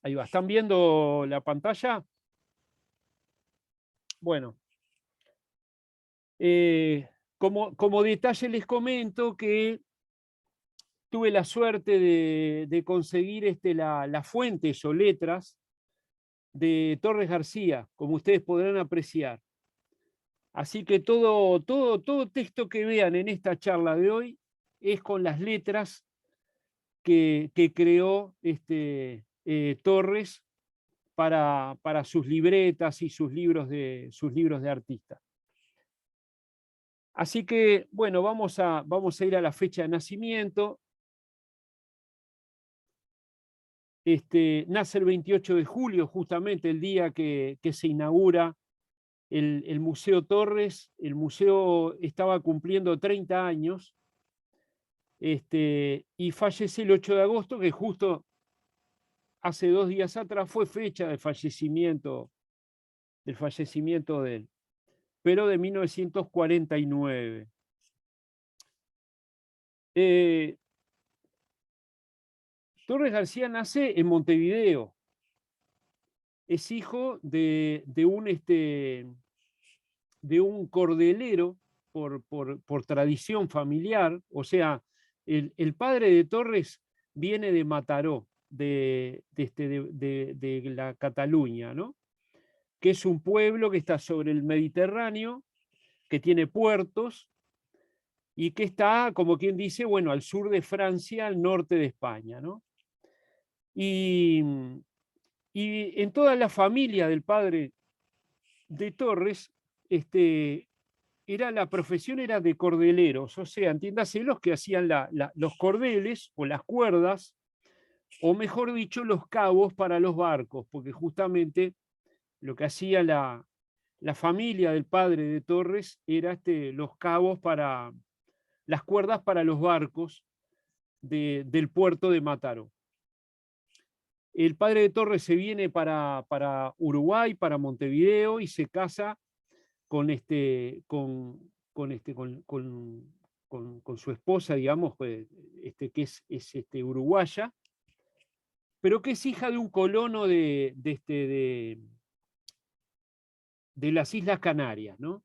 Ahí va. ¿Están viendo la pantalla? Bueno, como detalle les comento que tuve la suerte de conseguir las fuentes o letras de Torres García, como ustedes podrán apreciar. Así que todo texto que vean en esta charla de hoy es con las letras que creó Torres para sus libretas y sus libros de artista. Así que, bueno, vamos a ir a la fecha de nacimiento. Nace el 28 de julio, justamente el día que se inaugura el Museo Torres. El museo estaba cumpliendo 30 años, y fallece el 8 de agosto, que justo hace 2 días atrás fue fecha del fallecimiento de él, pero de 1949. Torres García nace en Montevideo. Es hijo de un cordelero por tradición familiar. O sea, el padre de Torres viene de Mataró, de la Cataluña, ¿no? Que es un pueblo que está sobre el Mediterráneo, que tiene puertos y que está, como quien dice, bueno, al sur de Francia, al norte de España, ¿no? Y, y en toda la familia del padre de Torres, la profesión era de cordeleros, o sea, entiéndase, los que hacían los cordeles o las cuerdas, o mejor dicho, los cabos para los barcos, porque justamente lo que hacía la familia del padre de Torres era los cabos para las cuerdas para los barcos del puerto de Mataró. El padre de Torres se viene para Uruguay, para Montevideo, y se casa con, con su esposa, digamos, que es uruguaya, pero que es hija de un colono de las Islas Canarias, ¿no?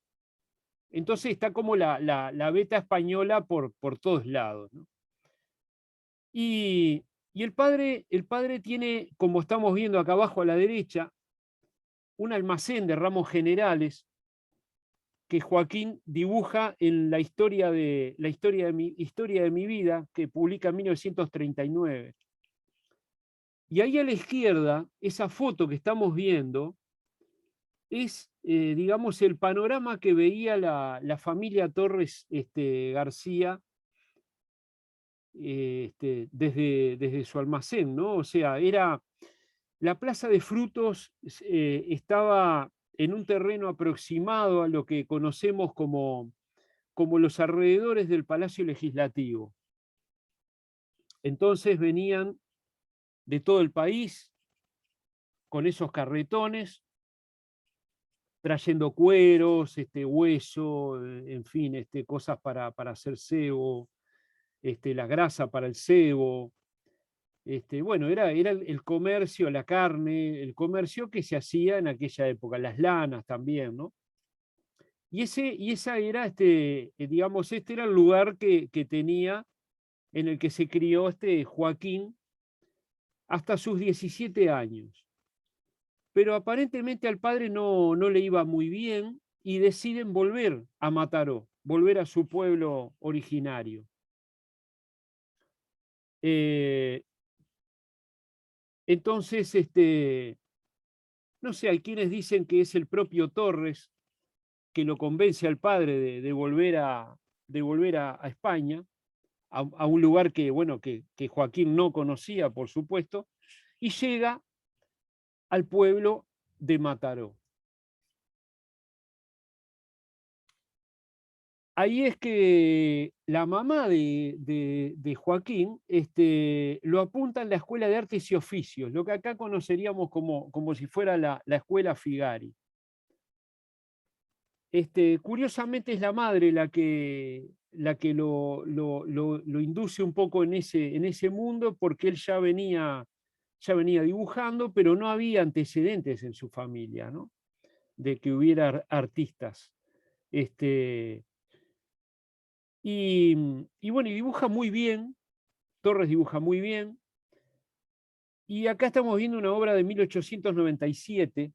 Entonces está como la beta española por todos lados, ¿no? Y el padre tiene, como estamos viendo acá abajo a la derecha, un almacén de ramos generales que Joaquín dibuja en historia de mi vida, que publica en 1939. Y ahí a la izquierda, esa foto que estamos viendo, es, digamos, el panorama que veía la familia Torres García desde su almacén, ¿no? O sea, la Plaza de Frutos estaba en un terreno aproximado a lo que conocemos como los alrededores del Palacio Legislativo. Entonces venían de todo el país con esos carretones, trayendo cueros, hueso, en fin, cosas para hacer cebo, la grasa para el cebo. Bueno, era el comercio, la carne, el comercio que se hacía en aquella época, las lanas también, ¿no? Y esa era, digamos, este era el lugar que tenía, en el que se crió Joaquín hasta sus 17 años. Pero aparentemente al padre no le iba muy bien y deciden volver a Mataró, volver a su pueblo originario. Entonces, no sé, hay quienes dicen que es el propio Torres que lo convence al padre de volver a España, a un lugar que, bueno, que Joaquín no conocía, por supuesto, y llega al pueblo de Mataró. Ahí es que la mamá de Joaquín lo apunta en la Escuela de Artes y Oficios, lo que acá conoceríamos como si fuera la Escuela Figari. Curiosamente es la madre la que lo induce un poco en ese mundo, porque él ya venía ya venía dibujando, pero no había antecedentes en su familia, ¿no? De que hubiera artistas. Este, y bueno, y dibuja muy bien, Torres dibuja muy bien, y acá estamos viendo una obra de 1897,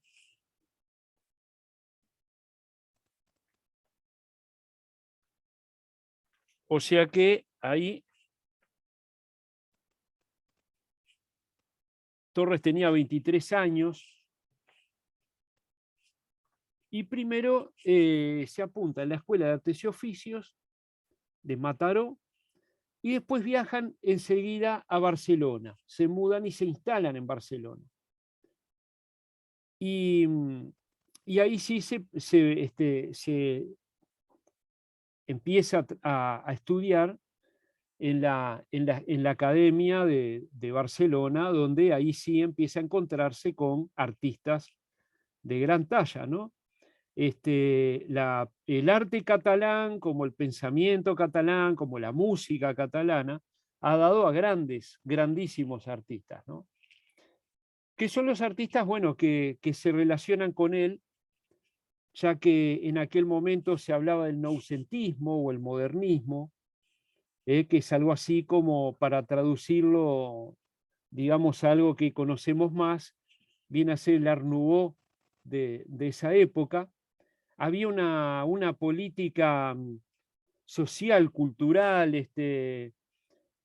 o sea que ahí Torres tenía 23 años, y primero se apunta en la Escuela de Artes y Oficios de Mataró, y después viajan enseguida a Barcelona, se mudan y se instalan en Barcelona. Y, y ahí sí se empieza a estudiar en la Academia de Barcelona, donde ahí sí empieza a encontrarse con artistas de gran talla, ¿no? El arte catalán, como el pensamiento catalán, como la música catalana, ha dado a grandísimos artistas, ¿no? Que son los artistas, bueno, que se relacionan con él, ya que en aquel momento se hablaba del noucentismo o el modernismo, que es algo así como, para traducirlo, digamos, a algo que conocemos más, viene a ser el Art Nouveau de esa época. Había una política social, cultural,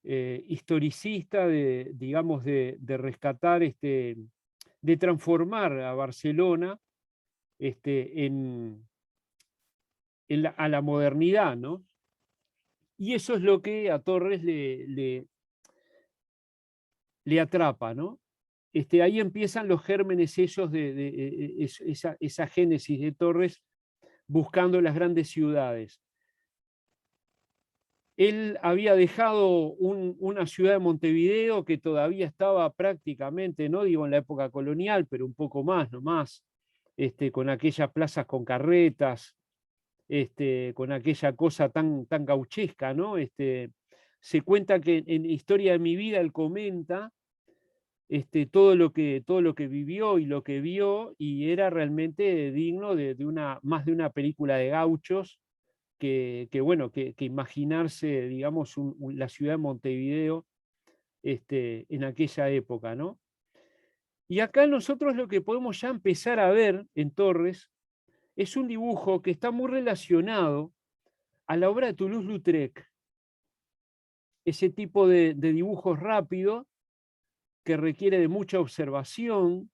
historicista, digamos, de rescatar, de transformar a Barcelona a la modernidad, ¿no? Y eso es lo que a Torres le atrapa, ¿no? Ahí empiezan los gérmenes ellos esa génesis de Torres buscando las grandes ciudades. Él había dejado una ciudad de Montevideo que todavía estaba prácticamente, no digo en la época colonial, pero un poco más nomás, con aquellas plazas con carretas, con aquella cosa tan gauchesca, ¿no? Se cuenta que en Historia de mi vida él comenta todo lo que vivió y lo que vio, y era realmente digno más de una película de gauchos bueno, que imaginarse, digamos, la ciudad de Montevideo en aquella época, ¿no? Y acá nosotros lo que podemos ya empezar a ver en Torres es un dibujo que está muy relacionado a la obra de Toulouse-Lautrec, ese tipo de dibujos rápidos que requiere de mucha observación.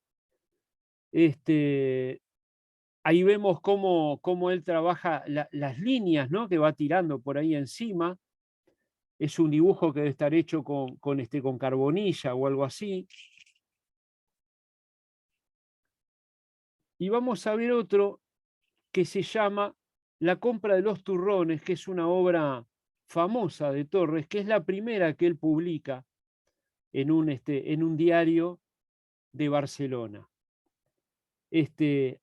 Ahí vemos cómo él trabaja las líneas, ¿no?, que va tirando por ahí encima. Es un dibujo que debe estar hecho con carbonilla o algo así. Y vamos a ver otro que se llama La compra de los turrones, que es una obra famosa de Torres, que es la primera que él publica en un diario de Barcelona.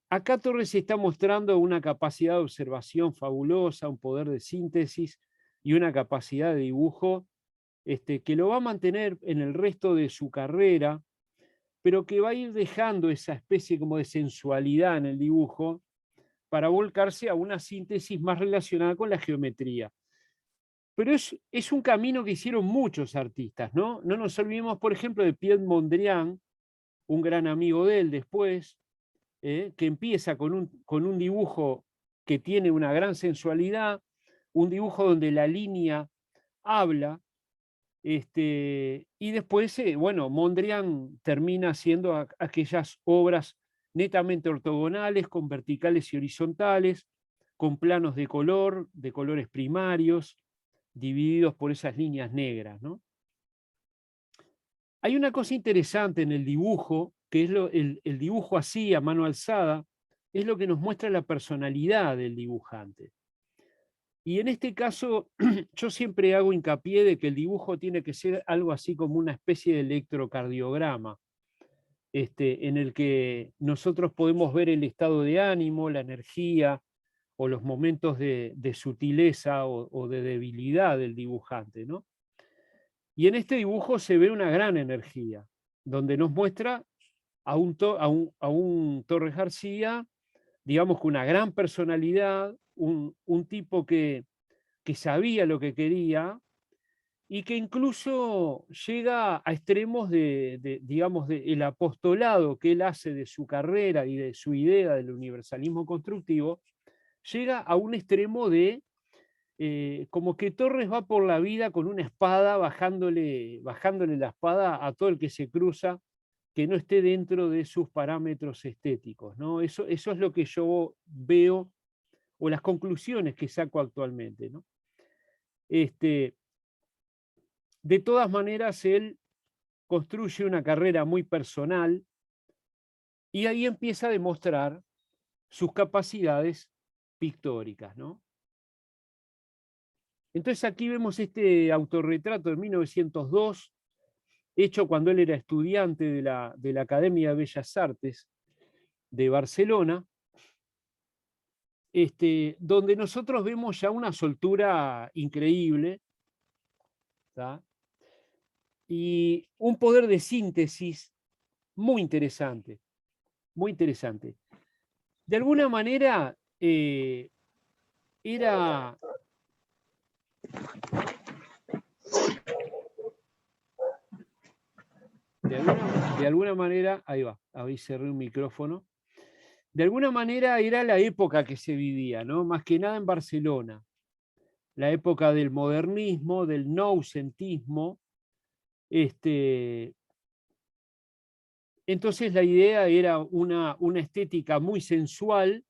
Acá Torres está mostrando una capacidad de observación fabulosa, un poder de síntesis y una capacidad de dibujo que lo va a mantener en el resto de su carrera, pero que va a ir dejando esa especie como de sensualidad en el dibujo para volcarse a una síntesis más relacionada con la geometría. Pero es un camino que hicieron muchos artistas, ¿no? No nos olvidemos, por ejemplo, de Piet Mondrian, un gran amigo de él después, que empieza con un dibujo que tiene una gran sensualidad, un dibujo donde la línea habla, y después, bueno, Mondrian termina haciendo aquellas obras netamente ortogonales, con verticales y horizontales, con planos de colores primarios, divididos por esas líneas negras, ¿no? Hay una cosa interesante en el dibujo, que es el dibujo así, a mano alzada, es lo que nos muestra la personalidad del dibujante. Y en este caso, yo siempre hago hincapié de que el dibujo tiene que ser algo así como una especie de electrocardiograma, en el que nosotros podemos ver el estado de ánimo, la energía o los momentos de sutileza o de debilidad del dibujante, ¿no? Y en este dibujo se ve una gran energía. donde nos muestra a un Torres García, digamos, con una gran personalidad, un tipo que sabía lo que quería y que incluso llega a extremos digamos, del apostolado que él hace de su carrera y de su idea del universalismo constructivo, llega a un extremo de como que Torres va por la vida con una espada, bajándole la espada a todo el que se cruza, que no esté dentro de sus parámetros estéticos, ¿no? Eso es lo que yo veo, o las conclusiones que saco actualmente, ¿no? De todas maneras, él construye una carrera muy personal y ahí empieza a demostrar sus capacidades pictóricas, ¿no? Entonces aquí vemos este autorretrato de 1902, hecho cuando él era estudiante de la Academia de Bellas Artes de Barcelona, donde nosotros vemos ya una soltura increíble, ¿tá? Y un poder de síntesis muy interesante, muy interesante. De alguna manera era... De alguna manera, ahí va, ahí cerré un micrófono. De alguna manera era la época que se vivía, ¿no? Más que nada en Barcelona. La época del modernismo, del noucentismo. Entonces la idea era una estética muy sensual,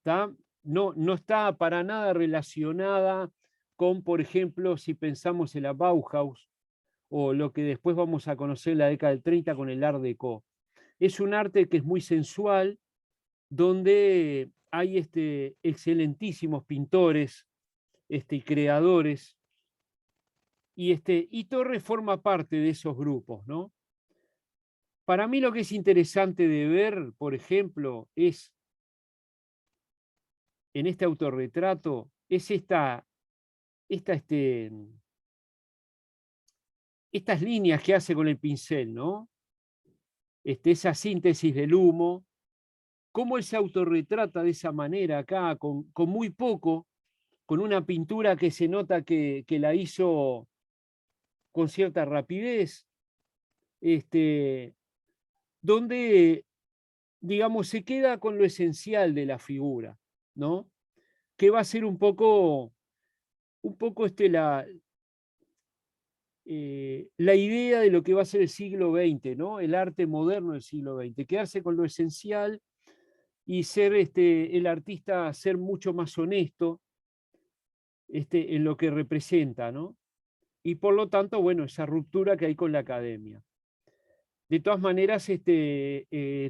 ¿tá? No está para nada relacionada con, por ejemplo, si pensamos en la Bauhaus, o lo que después vamos a conocer en la década del 30 con el Art Deco. Es un arte que es muy sensual, donde hay excelentísimos pintores y creadores, y Torres forma parte de esos grupos, ¿no? Para mí lo que es interesante de ver, por ejemplo, es en este autorretrato, es estas líneas que hace con el pincel, ¿no? Esa síntesis del humo, cómo él se autorretrata de esa manera acá, con muy poco, con una pintura que se nota que la hizo con cierta rapidez, donde, digamos, se queda con lo esencial de la figura, ¿no? Que va a ser un poco la idea de lo que va a ser el siglo XX, ¿no? El arte moderno del siglo XX, quedarse con lo esencial y ser el artista, ser mucho más honesto en lo que representa, ¿no? Y por lo tanto, bueno, esa ruptura que hay con la academia. De todas maneras,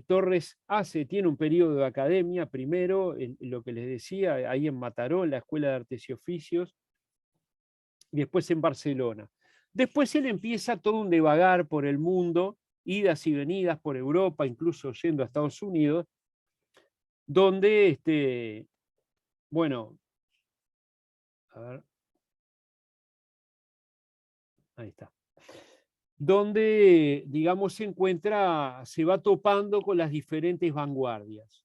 Torres tiene un periodo de academia, primero, en lo que les decía, ahí en Mataró, en la Escuela de Artes y Oficios, y después en Barcelona. Después él empieza todo un devagar por el mundo, idas y venidas por Europa, incluso yendo a Estados Unidos, donde, bueno, a ver, ahí está, donde, digamos, se va topando con las diferentes vanguardias.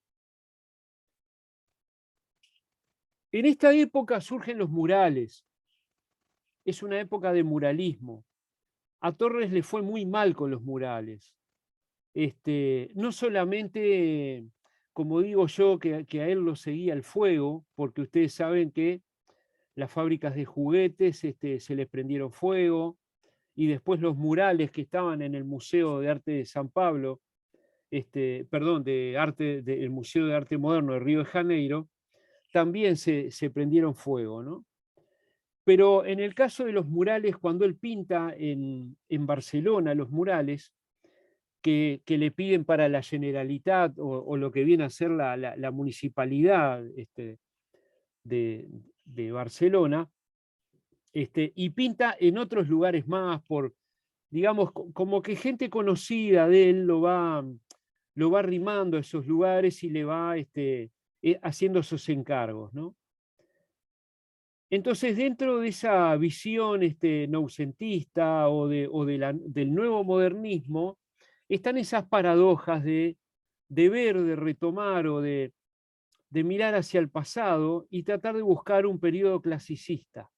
En esta época surgen los murales, es una época de muralismo. A Torres le fue muy mal con los murales. No solamente, como digo yo, que a él lo seguía el fuego, porque ustedes saben que las fábricas de juguetes se les prendieron fuego, y después los murales que estaban en el Museo de Arte de San Pablo, perdón, el Museo de Arte Moderno de Río de Janeiro, también se prendieron fuego, ¿no? Pero en el caso de los murales, cuando él pinta en Barcelona los murales, que le piden para la Generalitat o lo que viene a ser la municipalidad de Barcelona, y pinta en otros lugares más, digamos, como que gente conocida de él lo va arrimando a esos lugares y le va haciendo esos encargos, ¿no? Entonces, dentro de esa visión noucentista o del nuevo modernismo, están esas paradojas de ver, de retomar o de mirar hacia el pasado y tratar de buscar un periodo clasicista.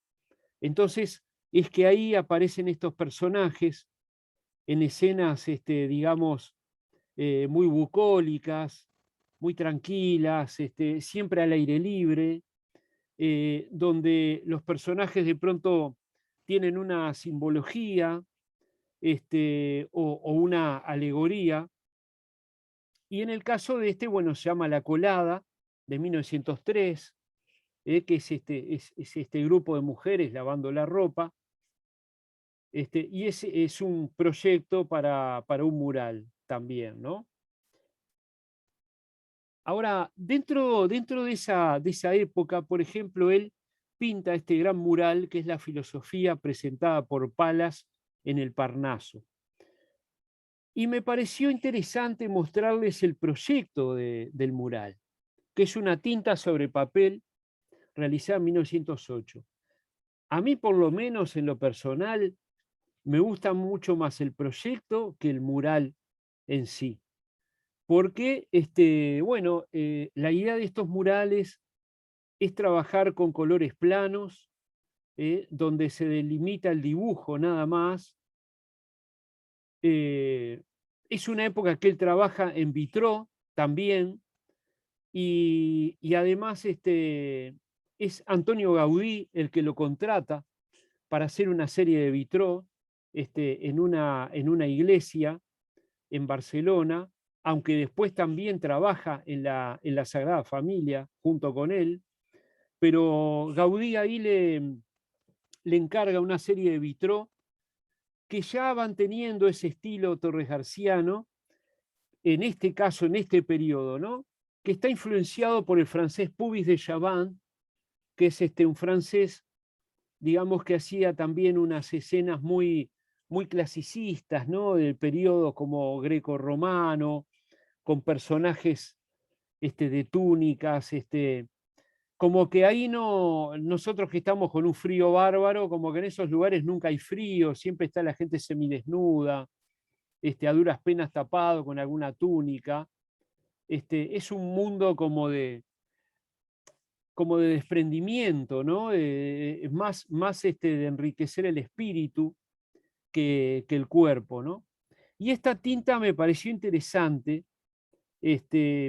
Entonces, es que ahí aparecen estos personajes en escenas, digamos, muy bucólicas, muy tranquilas, siempre al aire libre, donde los personajes de pronto tienen una simbología o una alegoría. Y en el caso de bueno, se llama La Colada, de 1903, que es es este grupo de mujeres lavando la ropa, y es un proyecto para un mural también, ¿no? Ahora, dentro de esa época, por ejemplo, él pinta este gran mural que es la filosofía presentada por Palas en el Parnaso. Y me pareció interesante mostrarles el proyecto del mural, que es una tinta sobre papel realizada en 1908. A mí, por lo menos en lo personal, me gusta mucho más el proyecto que el mural en sí. Porque, bueno, la idea de estos murales es trabajar con colores planos, donde se delimita el dibujo nada más. Eh, es una época que él trabaja en vitró también, y además es Antonio Gaudí el que lo contrata para hacer una serie de vitró en una iglesia en Barcelona, aunque después también trabaja en la Sagrada Familia junto con él, pero Gaudí ahí le encarga una serie de vitró que ya van teniendo ese estilo Torres Garciano, en este caso, en este periodo, ¿no? Que está influenciado por el francés Puvis de Chavannes, que es un francés, digamos, que hacía también unas escenas muy clasicistas, ¿no? Del periodo como greco-romano, con personajes de túnicas, como que ahí no, nosotros que estamos con un frío bárbaro, como que en esos lugares nunca hay frío, siempre está la gente semidesnuda, a duras penas tapado con alguna túnica. Es un mundo como de desprendimiento, ¿no? Más de enriquecer el espíritu que el cuerpo, ¿no? Y esta tinta me pareció interesante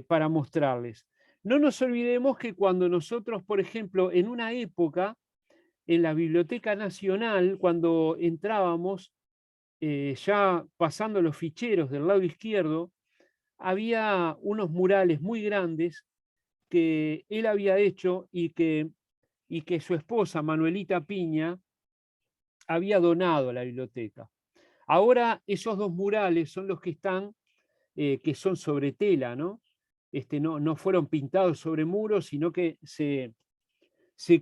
para mostrarles. No nos olvidemos que cuando nosotros, por ejemplo, en una época, en la Biblioteca Nacional, cuando entrábamos, ya pasando los ficheros del lado izquierdo, había unos murales muy grandes que él había hecho y que su esposa, Manuelita Piña, había donado a la biblioteca. Ahora esos dos murales son los que están, que son sobre tela, ¿no? No fueron pintados sobre muros, sino que se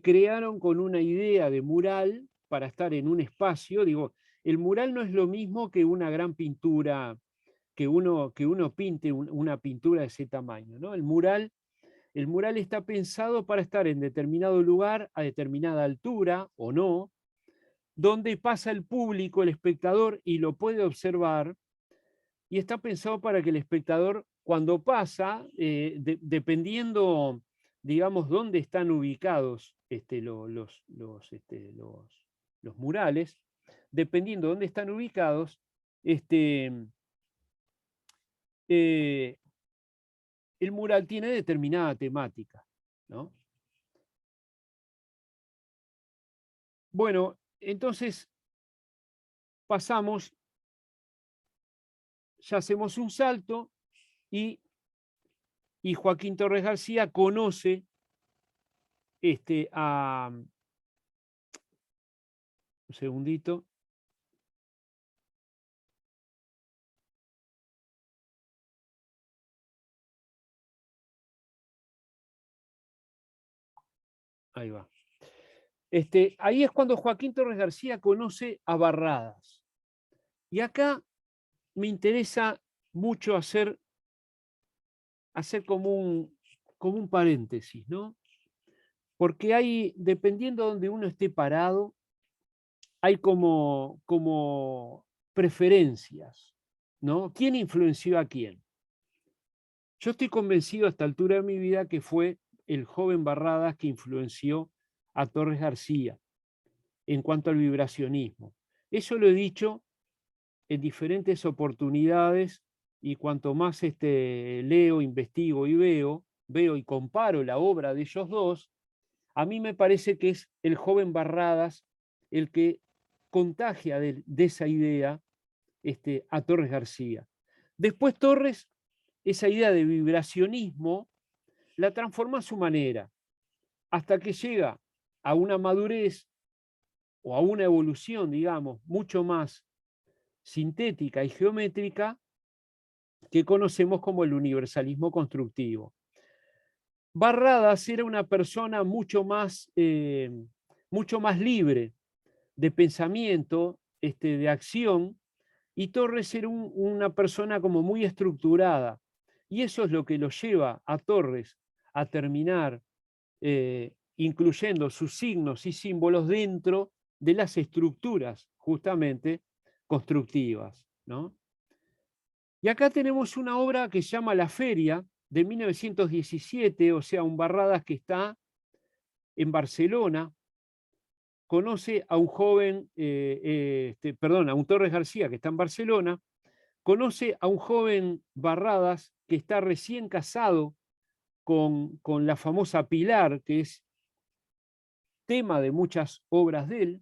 crearon con una idea de mural para estar en un espacio. Digo, el mural no es lo mismo que una gran pintura, que uno pinte una pintura de ese tamaño, ¿no? El mural está pensado para estar en determinado lugar, a determinada altura o no, donde pasa el público, el espectador, y lo puede observar, y está pensado para que el espectador, cuando pasa, dependiendo, digamos, dónde están ubicados los murales, dependiendo de dónde están ubicados, este, eh, el mural tiene determinada temática, ¿no? Bueno, entonces pasamos, ya hacemos un salto y, y Joaquín Torres García conoce a... Un segundito. Ahí va. Ahí es cuando Joaquín Torres García conoce a Barradas. Y acá me interesa mucho hacer como un paréntesis, ¿no? Porque hay, dependiendo de donde uno esté parado, hay como preferencias. ¿no? ¿Quién influenció a quién? Yo estoy convencido a esta altura de mi vida que fue el joven Barradas que influenció a Torres García en cuanto al vibracionismo. Eso lo he dicho en diferentes oportunidades y cuanto más leo, investigo y veo y comparo la obra de ellos dos, a mí me parece que es el joven Barradas el que contagia de esa idea a Torres García. Después Torres, esa idea de vibracionismo, la transforma a su manera, hasta que llega a una madurez o a una evolución, digamos, mucho más sintética y geométrica que conocemos como el universalismo constructivo. Barradas era una persona mucho más libre de pensamiento, de acción, y Torres era una persona como muy estructurada. Y eso es lo que lo lleva a Torres a terminar incluyendo sus signos y símbolos dentro de las estructuras justamente constructivas, ¿no? Y acá tenemos una obra que se llama La Feria, de 1917, o sea, un Barradas que está en Barcelona, conoce a un joven, perdón, a un Torres García que está en Barcelona, conoce a un joven Barradas que está recién casado con la famosa Pilar, que es tema de muchas obras de él,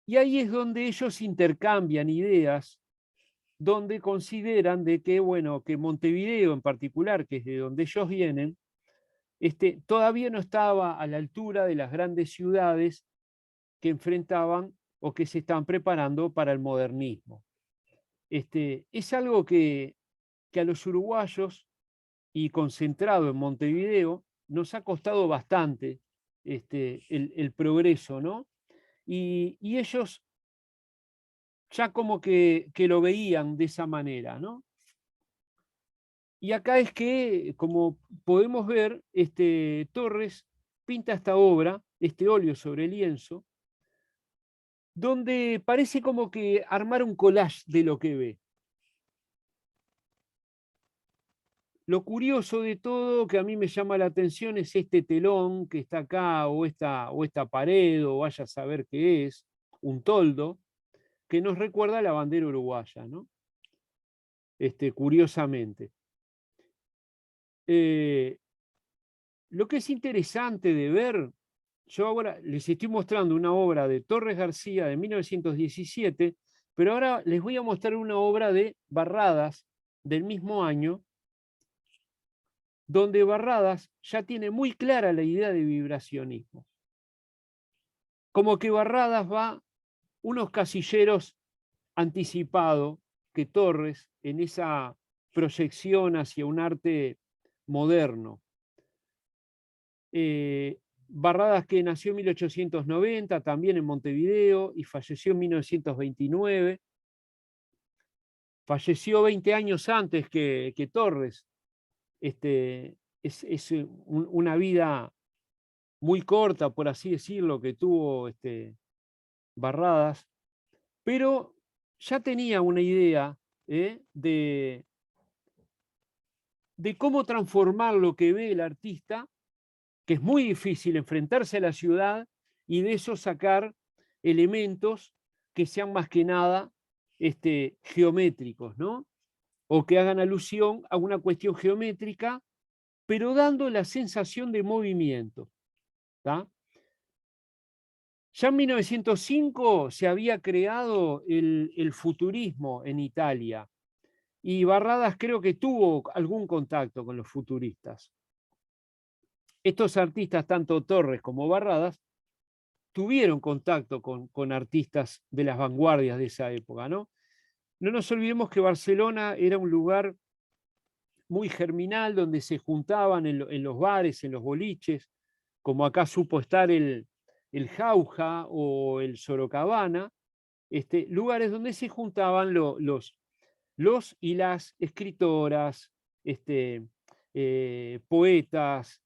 y ahí es donde ellos intercambian ideas, donde consideran de que, bueno, que Montevideo en particular, que es de donde ellos vienen, todavía no estaba a la altura de las grandes ciudades que enfrentaban o que se están preparando para el modernismo. Es algo que a los uruguayos, y concentrado en Montevideo, nos ha costado bastante el progreso, ¿no? Y ellos ya como que lo veían de esa manera, ¿no? Y acá es que, como podemos ver, Torres pinta esta obra, este óleo sobre lienzo, donde parece como que armar un collage de lo que ve. Lo curioso de todo que a mí me llama la atención es este telón que está acá, o esta pared, o vaya a saber qué es, un toldo, que nos recuerda a la bandera uruguaya, ¿no? Curiosamente. Lo que es interesante de ver, yo ahora les estoy mostrando una obra de Torres García de 1917, pero ahora les voy a mostrar una obra de Barradas del mismo año, donde Barradas ya tiene muy clara la idea de vibracionismo. Como que Barradas va unos casilleros anticipado que Torres en esa proyección hacia un arte moderno. Barradas, que nació en 1890, también en Montevideo, y falleció en 1929. Falleció 20 años antes que Torres. Es una vida muy corta, por así decirlo, que tuvo Barradas, pero ya tenía una idea de cómo transformar lo que ve el artista, que es muy difícil enfrentarse a la ciudad y de eso sacar elementos que sean más que nada geométricos, ¿no? O que hagan alusión a una cuestión geométrica, pero dando la sensación de movimiento. ¿Tá? Ya en 1905 se había creado el futurismo en Italia y Barradas creo que tuvo algún contacto con los futuristas. Estos artistas, tanto Torres como Barradas, tuvieron contacto con artistas de las vanguardias de esa época, ¿no? No nos olvidemos que Barcelona era un lugar muy germinal donde se juntaban en los bares, en los boliches, como acá supo estar el Jauja o el Sorocabana, lugares donde se juntaban los y las escritoras, poetas,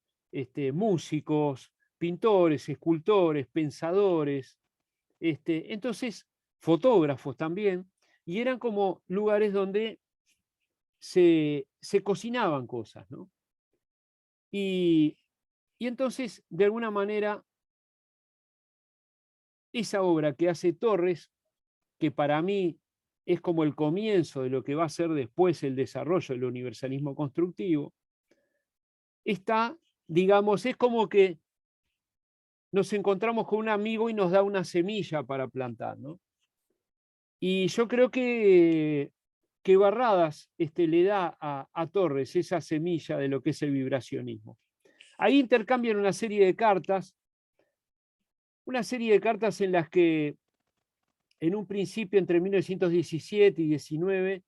músicos, pintores, escultores, pensadores, entonces fotógrafos también. y eran como lugares donde se cocinaban cosas, ¿no? Y, y entonces, de alguna manera, esa obra que hace Torres, que para mí es como el comienzo de lo que va a ser después el desarrollo del universalismo constructivo, está, digamos, es como que nos encontramos con un amigo y nos da una semilla para plantar, ¿no? Y yo creo que Barradas le da a Torres esa semilla de lo que es el vibracionismo. Ahí intercambian una serie de cartas en las que en un principio, entre 1917 y 19,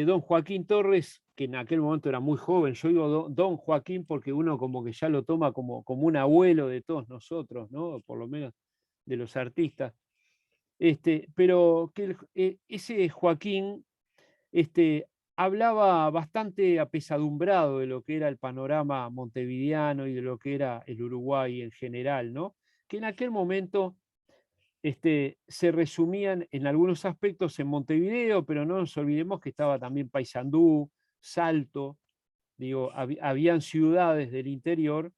don Joaquín Torres, que en aquel momento era muy joven, yo digo don Joaquín porque uno como que ya lo toma como un abuelo de todos nosotros, ¿no? Por lo menos de los artistas. Pero que ese Joaquín hablaba bastante apesadumbrado de lo que era el panorama montevideano y de lo que era el Uruguay en general, ¿no? Que en aquel momento se resumían en algunos aspectos en Montevideo, pero no nos olvidemos que estaba también Paysandú, Salto, digo, habían ciudades del interior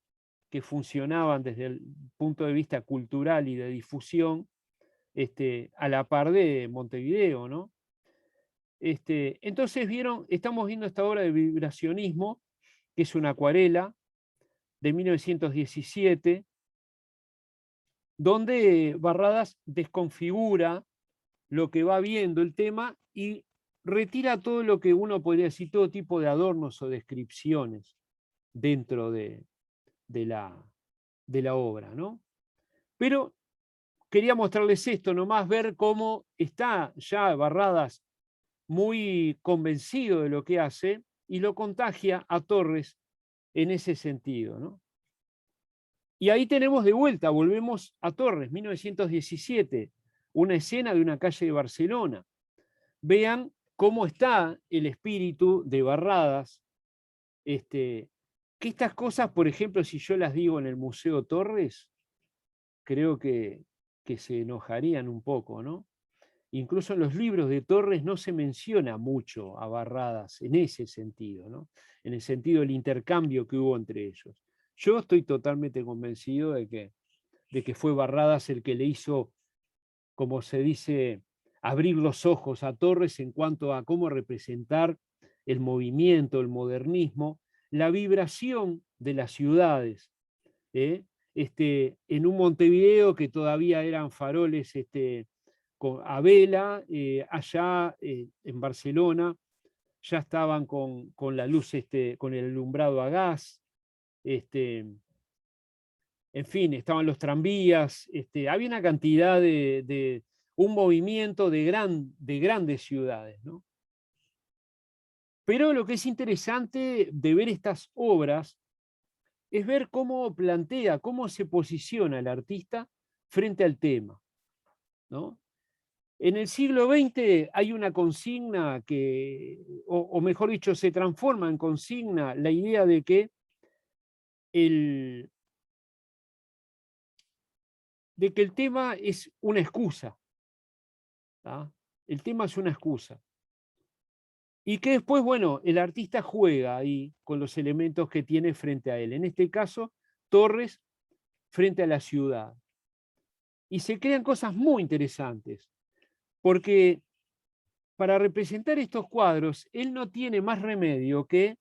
que funcionaban desde el punto de vista cultural y de difusión a la par de Montevideo, ¿no? Entonces estamos viendo esta obra de vibracionismo, que es una acuarela de 1917, donde Barradas desconfigura lo que va viendo el tema y retira todo lo que uno podría decir, todo tipo de adornos o descripciones dentro de la obra, ¿no? Pero quería mostrarles esto, nomás ver cómo está ya Barradas muy convencido de lo que hace y lo contagia a Torres en ese sentido, ¿no? Y ahí tenemos de vuelta, volvemos a Torres, 1917, una escena de una calle de Barcelona. Vean cómo está el espíritu de Barradas, que estas cosas, por ejemplo, si yo las digo en el Museo Torres, creo que se enojarían un poco, ¿no? Incluso en los libros de Torres no se menciona mucho a Barradas en ese sentido, ¿no? En el sentido del intercambio que hubo entre ellos. Yo estoy totalmente convencido de que fue Barradas el que le hizo, como se dice, abrir los ojos a Torres en cuanto a cómo representar el movimiento, el modernismo, la vibración de las ciudades. ¿Eh? En un Montevideo que todavía eran faroles a vela, allá en Barcelona ya estaban con la luz, con el alumbrado a gas, en fin, estaban los tranvías, había una cantidad un movimiento de grandes ciudades, ¿no? Pero lo que es interesante de ver estas obras es ver cómo plantea, cómo se posiciona el artista frente al tema, ¿no? En el siglo XX hay una consigna o mejor dicho, se transforma en consigna la idea de que el, tema es una excusa. ¿tá? El tema es una excusa. Y que después, bueno, el artista juega ahí con los elementos que tiene frente a él. En este caso, Torres frente a la ciudad. Y se crean cosas muy interesantes, porque para representar estos cuadros, él no tiene más remedio que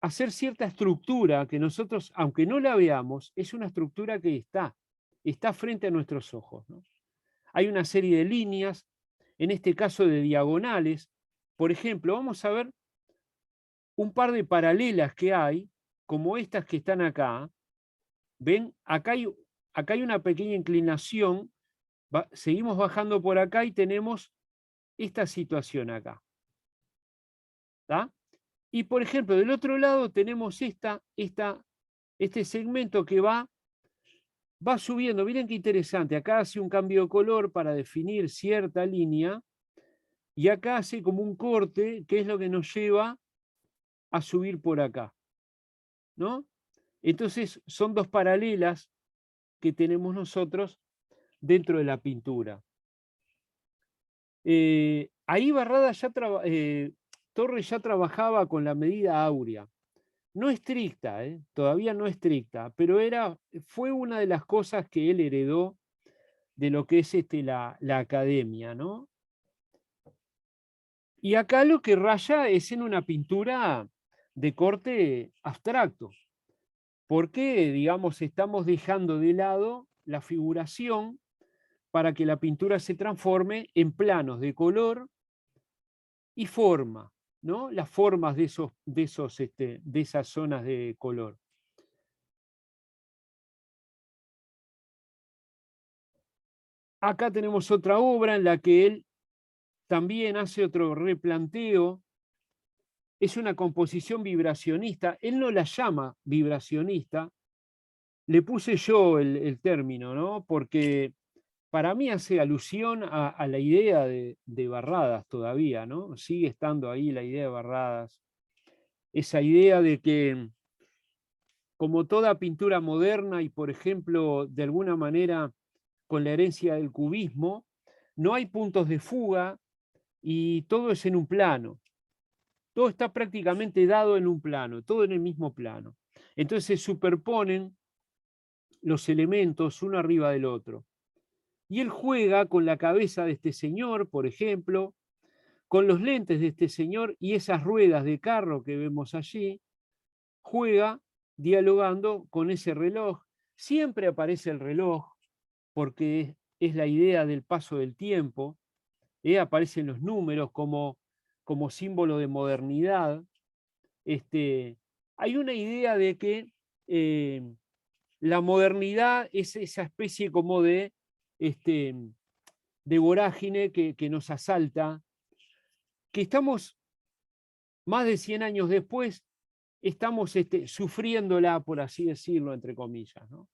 hacer cierta estructura que nosotros, aunque no la veamos, es una estructura que está frente a nuestros ojos, ¿no? Hay una serie de líneas, en este caso de diagonales. Por ejemplo, vamos a ver un par de paralelas que hay, como estas que están acá. ¿Ven? Acá hay una pequeña inclinación, seguimos bajando por acá y tenemos esta situación acá. ¿tá? Y por ejemplo, del otro lado tenemos este segmento que va subiendo. Miren qué interesante. Acá hace un cambio de color para definir cierta línea y acá hace como un corte, que es lo que nos lleva a subir por acá, ¿no? Entonces son dos paralelas que tenemos nosotros dentro de la pintura. Ahí Barradas Torres ya trabajaba con la medida áurea. No estricta, todavía no estricta, pero fue una de las cosas que él heredó de lo que es la academia, ¿no? Y acá lo que raya es en una pintura de corte abstracto, porque, digamos, estamos dejando de lado la figuración para que la pintura se transforme en planos de color y forma, ¿no? Las formas de esas zonas de color. Acá tenemos otra obra en la que él también hace otro replanteo. Es una composición vibracionista. Él no la llama vibracionista, le puse yo el término, ¿no? Porque para mí hace alusión a la idea de Barradas todavía, ¿no? Sigue estando ahí la idea de Barradas. Esa idea de que, como toda pintura moderna y, por ejemplo, de alguna manera con la herencia del cubismo, no hay puntos de fuga y todo es en un plano. Todo está prácticamente dado en un plano, todo en el mismo plano. Entonces se superponen los elementos uno arriba del otro. Y él juega con la cabeza de este señor, por ejemplo, con los lentes de este señor y esas ruedas de carro que vemos allí, juega dialogando con ese reloj. Siempre aparece el reloj porque es la idea del paso del tiempo, aparecen los números como símbolo de modernidad. Hay una idea de que la modernidad es esa especie como de vorágine que nos asalta, que estamos más de 100 años después, estamos sufriéndola, por así decirlo, entre comillas, ¿no?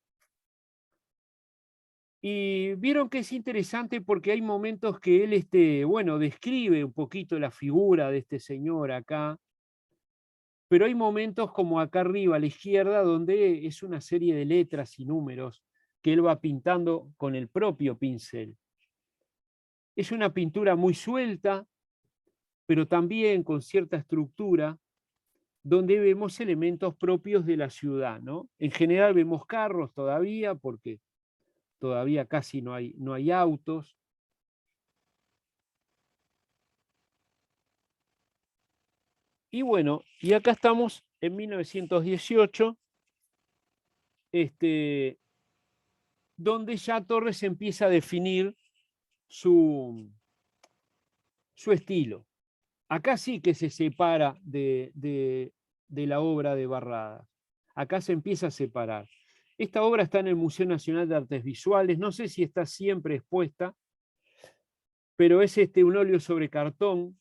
Y vieron que es interesante porque hay momentos que él, bueno, describe un poquito la figura de este señor acá, pero hay momentos como acá arriba a la izquierda donde es una serie de letras y números que él va pintando con el propio pincel. Es una pintura muy suelta, pero también con cierta estructura, donde vemos elementos propios de la ciudad, ¿no? En general vemos carros todavía, porque todavía casi no hay autos. Y bueno, y acá estamos en 1918, donde ya Torres empieza a definir su estilo. Acá sí que se separa de la obra de Barradas. Acá se empieza a separar. Esta obra está en el Museo Nacional de Artes Visuales. No sé si está siempre expuesta, pero es un óleo sobre cartón.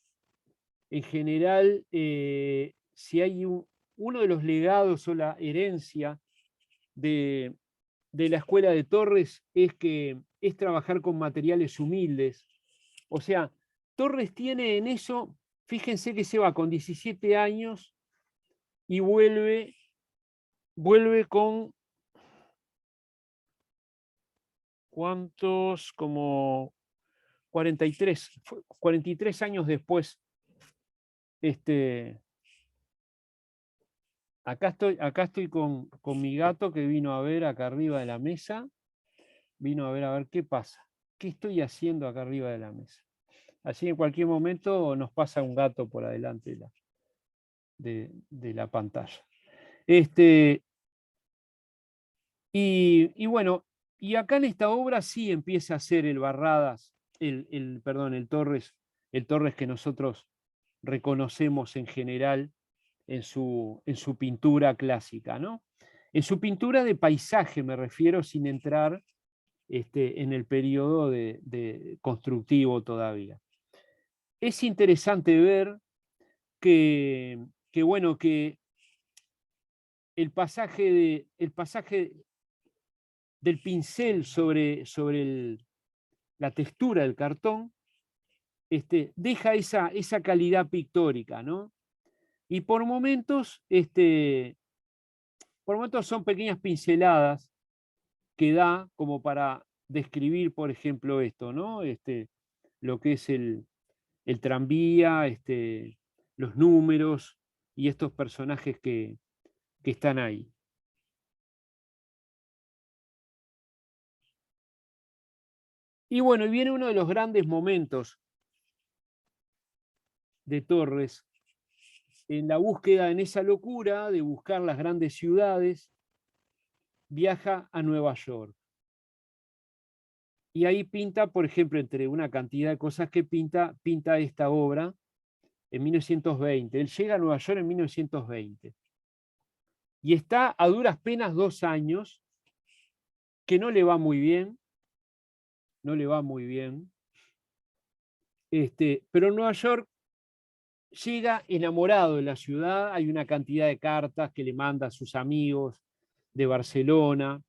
En general, si hay uno de los legados o la herencia de la Escuela de Torres es que es trabajar con materiales humildes. O sea, Torres tiene en eso, fíjense que se va con 17 años y vuelve con, ¿cuántos? Como 43 años después. Acá estoy con mi gato que vino a ver acá arriba de la mesa, vino a ver qué pasa, qué estoy haciendo acá arriba de la mesa. Así en cualquier momento nos pasa un gato por adelante de la pantalla. Y bueno, y acá en esta obra sí empieza a ser el Barradas, perdón, el Torres que nosotros reconocemos en general en su pintura clásica, ¿no? En su pintura de paisaje me refiero, sin entrar en el periodo de constructivo todavía. Es interesante ver bueno, que el pasaje del pincel sobre la textura del cartón deja esa calidad pictórica, ¿no? Y por momentos son pequeñas pinceladas que da como para describir, por ejemplo, esto, ¿no? lo que es el tranvía, los números y estos personajes que están ahí. Y bueno, y viene uno de los grandes momentos de Torres en la búsqueda, en esa locura de buscar las grandes ciudades, viaja a Nueva York. Y ahí pinta, por ejemplo, entre una cantidad de cosas que pinta esta obra en 1920. Él llega a Nueva York en 1920. Y está a duras penas 2 años, que no le va muy bien, no le va muy bien. Pero en Nueva York llega enamorado de la ciudad, hay una cantidad de cartas que le manda a sus amigos de Barcelona,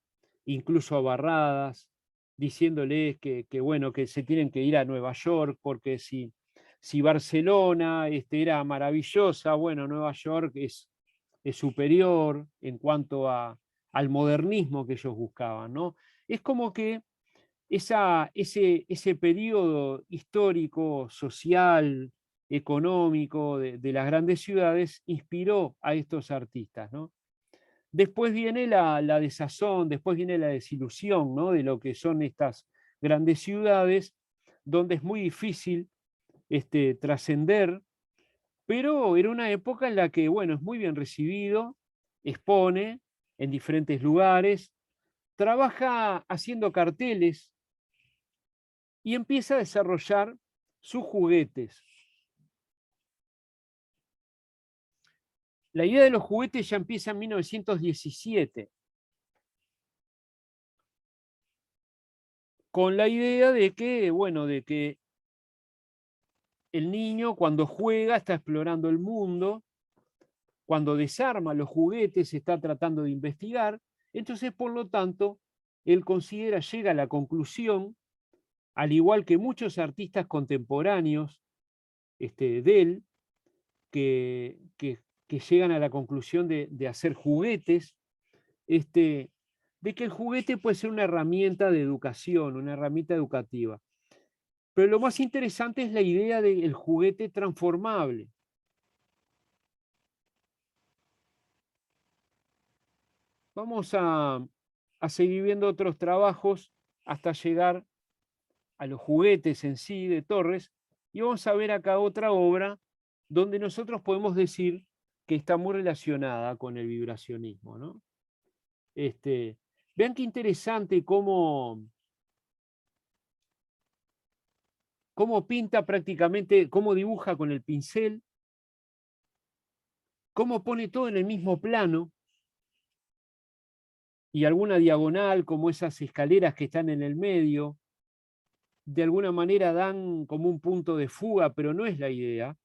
incluso a Barradas, diciéndoles bueno, que se tienen que ir a Nueva York, porque si Barcelona era maravillosa, bueno, Nueva York es superior en cuanto al modernismo que ellos buscaban, ¿no? Es como que ese periodo histórico, social, económico de las grandes ciudades inspiró a estos artistas, ¿no? Después viene la desazón, después viene la desilusión, ¿no? De lo que son estas grandes ciudades, donde es muy difícil trascender, pero era una época en la que, bueno, es muy bien recibido, expone en diferentes lugares, trabaja haciendo carteles y empieza a desarrollar sus juguetes. La idea de los juguetes ya empieza en 1917, con la idea de que, bueno, de que el niño cuando juega está explorando el mundo, cuando desarma los juguetes está tratando de investigar, entonces por lo tanto él llega a la conclusión, al igual que muchos artistas contemporáneos de él, que llegan a la conclusión de hacer juguetes, de que el juguete puede ser una herramienta de educación, una herramienta educativa. Pero lo más interesante es la idea del juguete transformable. Vamos a seguir viendo otros trabajos hasta llegar a los juguetes en sí de Torres, y vamos a ver acá otra obra donde nosotros podemos decir que está muy relacionada con el vibracionismo, ¿no? Vean qué interesante cómo pinta prácticamente, cómo dibuja con el pincel, cómo pone todo en el mismo plano y alguna diagonal, como esas escaleras que están en el medio, de alguna manera dan como un punto de fuga, pero no es la idea.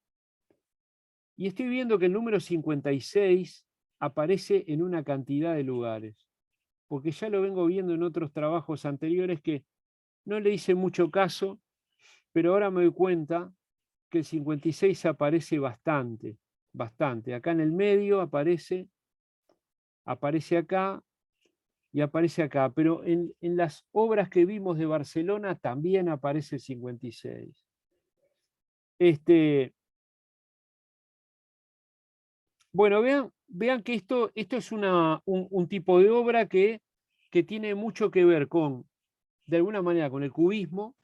Y estoy viendo que el número 56 aparece en una cantidad de lugares, porque ya lo vengo viendo en otros trabajos anteriores que no le hice mucho caso, pero ahora me doy cuenta que el 56 aparece bastante, bastante. Acá en el medio aparece acá y aparece acá, pero en las obras que vimos de Barcelona también aparece el 56. Bueno, vean que esto es un tipo de obra que tiene mucho que ver con, de alguna manera, con el cubismo,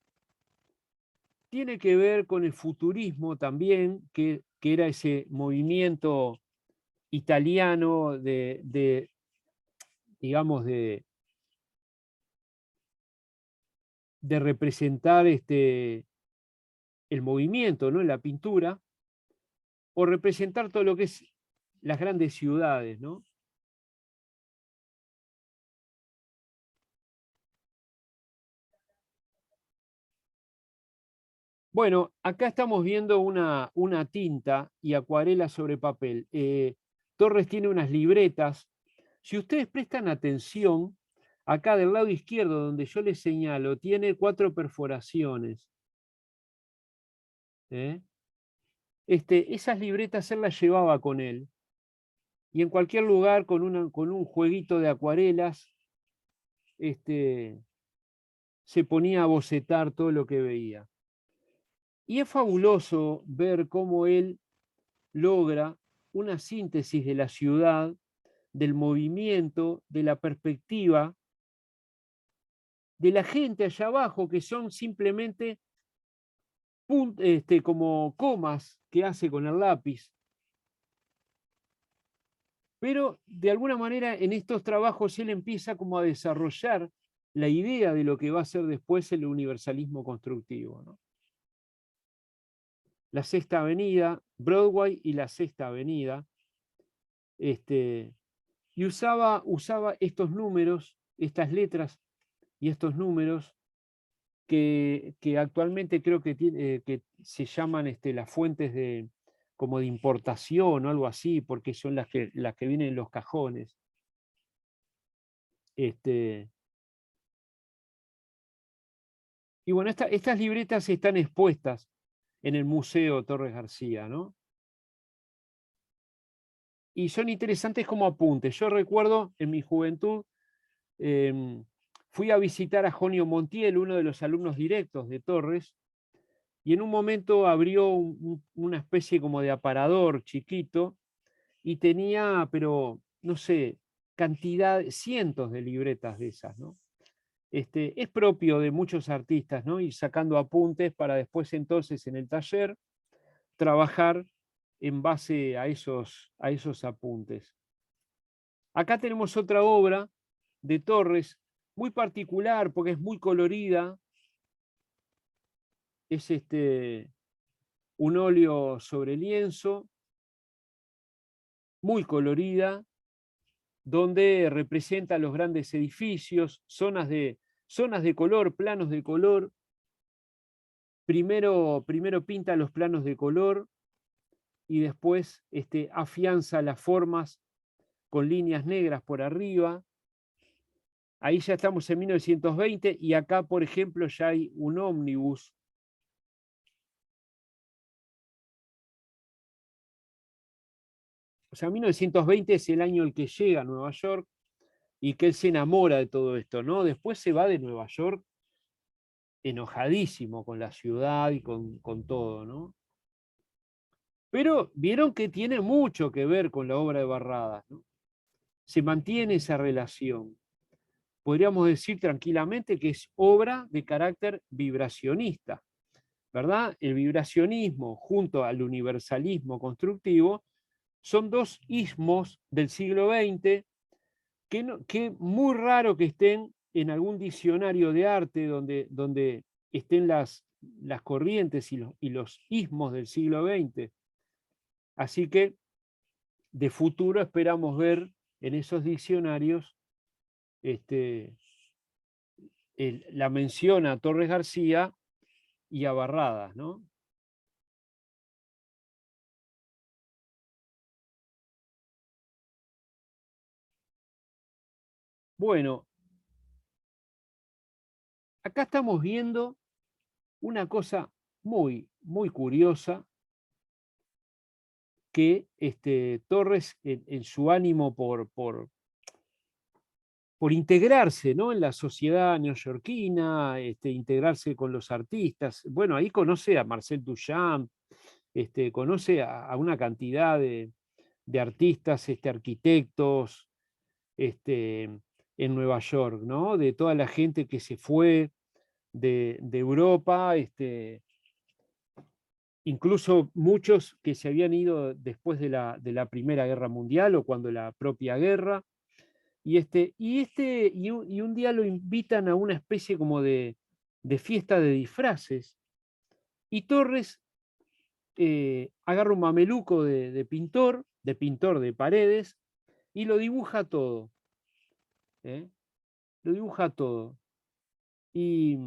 tiene que ver con el futurismo también, que era ese movimiento italiano digamos, de representar el movimiento, ¿no? En la pintura, o representar todo lo que es las grandes ciudades, ¿no? Bueno, acá estamos viendo una tinta y acuarela sobre papel. Torres tiene unas libretas. Si ustedes prestan atención, acá del lado izquierdo, donde yo les señalo, tiene 4 perforaciones. ¿Eh? Esas libretas él las llevaba con él. Y en cualquier lugar, con un jueguito de acuarelas, se ponía a bocetar todo lo que veía. Y es fabuloso ver cómo él logra una síntesis de la ciudad, del movimiento, de la perspectiva, de la gente allá abajo, que son simplemente como comas que hace con el lápiz. Pero de alguna manera en estos trabajos él empieza como a desarrollar la idea de lo que va a ser después el universalismo constructivo, ¿no? La Sexta Avenida, Broadway y la Sexta Avenida, y usaba estos números, estas letras y estos números que actualmente creo que se llaman las fuentes como de importación o algo así, porque son las que vienen en los cajones. Y bueno, estas libretas están expuestas en el Museo Torres García, ¿no? Y son interesantes como apuntes. Yo recuerdo en mi juventud, fui a visitar a Jonio Montiel, uno de los alumnos directos de Torres, y en un momento abrió una especie como de aparador chiquito y tenía, pero no sé, cientos de libretas de esas, ¿no? Es propio de muchos artistas, ¿no? Ir sacando apuntes para después entonces en el taller trabajar en base a esos apuntes. Acá tenemos otra obra de Torres, muy particular porque es muy colorida. Es un óleo sobre lienzo, muy colorida, donde representa los grandes edificios, zonas de color, planos de color. Primero pinta los planos de color y después afianza las formas con líneas negras por arriba. Ahí ya estamos en 1920 y acá, por ejemplo, ya hay un ómnibus. O sea, 1920 es el año en el que llega a Nueva York y que él se enamora de todo esto, ¿no? Después se va de Nueva York enojadísimo con la ciudad y con todo, ¿no? Pero vieron que tiene mucho que ver con la obra de Barradas, ¿no? Se mantiene esa relación. Podríamos decir tranquilamente que es obra de carácter vibracionista, ¿verdad? El vibracionismo junto al universalismo constructivo son dos ismos del siglo XX que muy raro que estén en algún diccionario de arte donde estén las corrientes y los ismos del siglo XX. Así que de futuro esperamos ver en esos diccionarios la mención a Torres García y a Barradas, ¿no? Bueno, acá estamos viendo una cosa muy, muy curiosa que Torres, en su ánimo por integrarse, ¿no? En la sociedad neoyorquina, integrarse con los artistas. Bueno, ahí conoce a Marcel Duchamp, conoce a una cantidad de artistas, arquitectos, en Nueva York, ¿no? De toda la gente que se fue de Europa, incluso muchos que se habían ido después de la Primera Guerra Mundial o cuando la propia guerra. Y un día lo invitan a una especie como de fiesta de disfraces. Y Torres agarra un mameluco de pintor de paredes, y lo dibuja todo. ¿Eh? Lo dibuja todo. Y,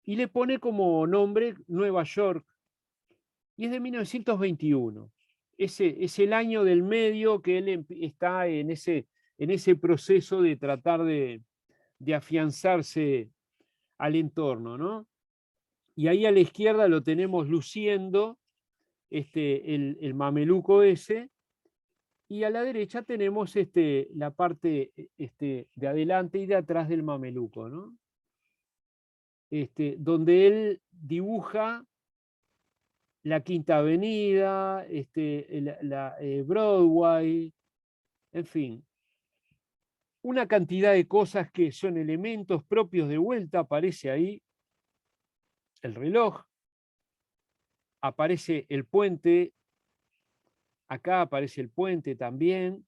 y le pone como nombre Nueva York. Y es de 1921. Es el año del medio que él está en ese proceso de tratar de afianzarse al entorno, ¿no? Y ahí a la izquierda lo tenemos luciendo el mameluco ese, y a la derecha tenemos la parte de adelante y de atrás del mameluco, ¿no? donde él dibuja la Quinta Avenida, Broadway, en fin, una cantidad de cosas que son elementos propios de vuelta. Aparece ahí el reloj, aparece el puente, acá aparece el puente también,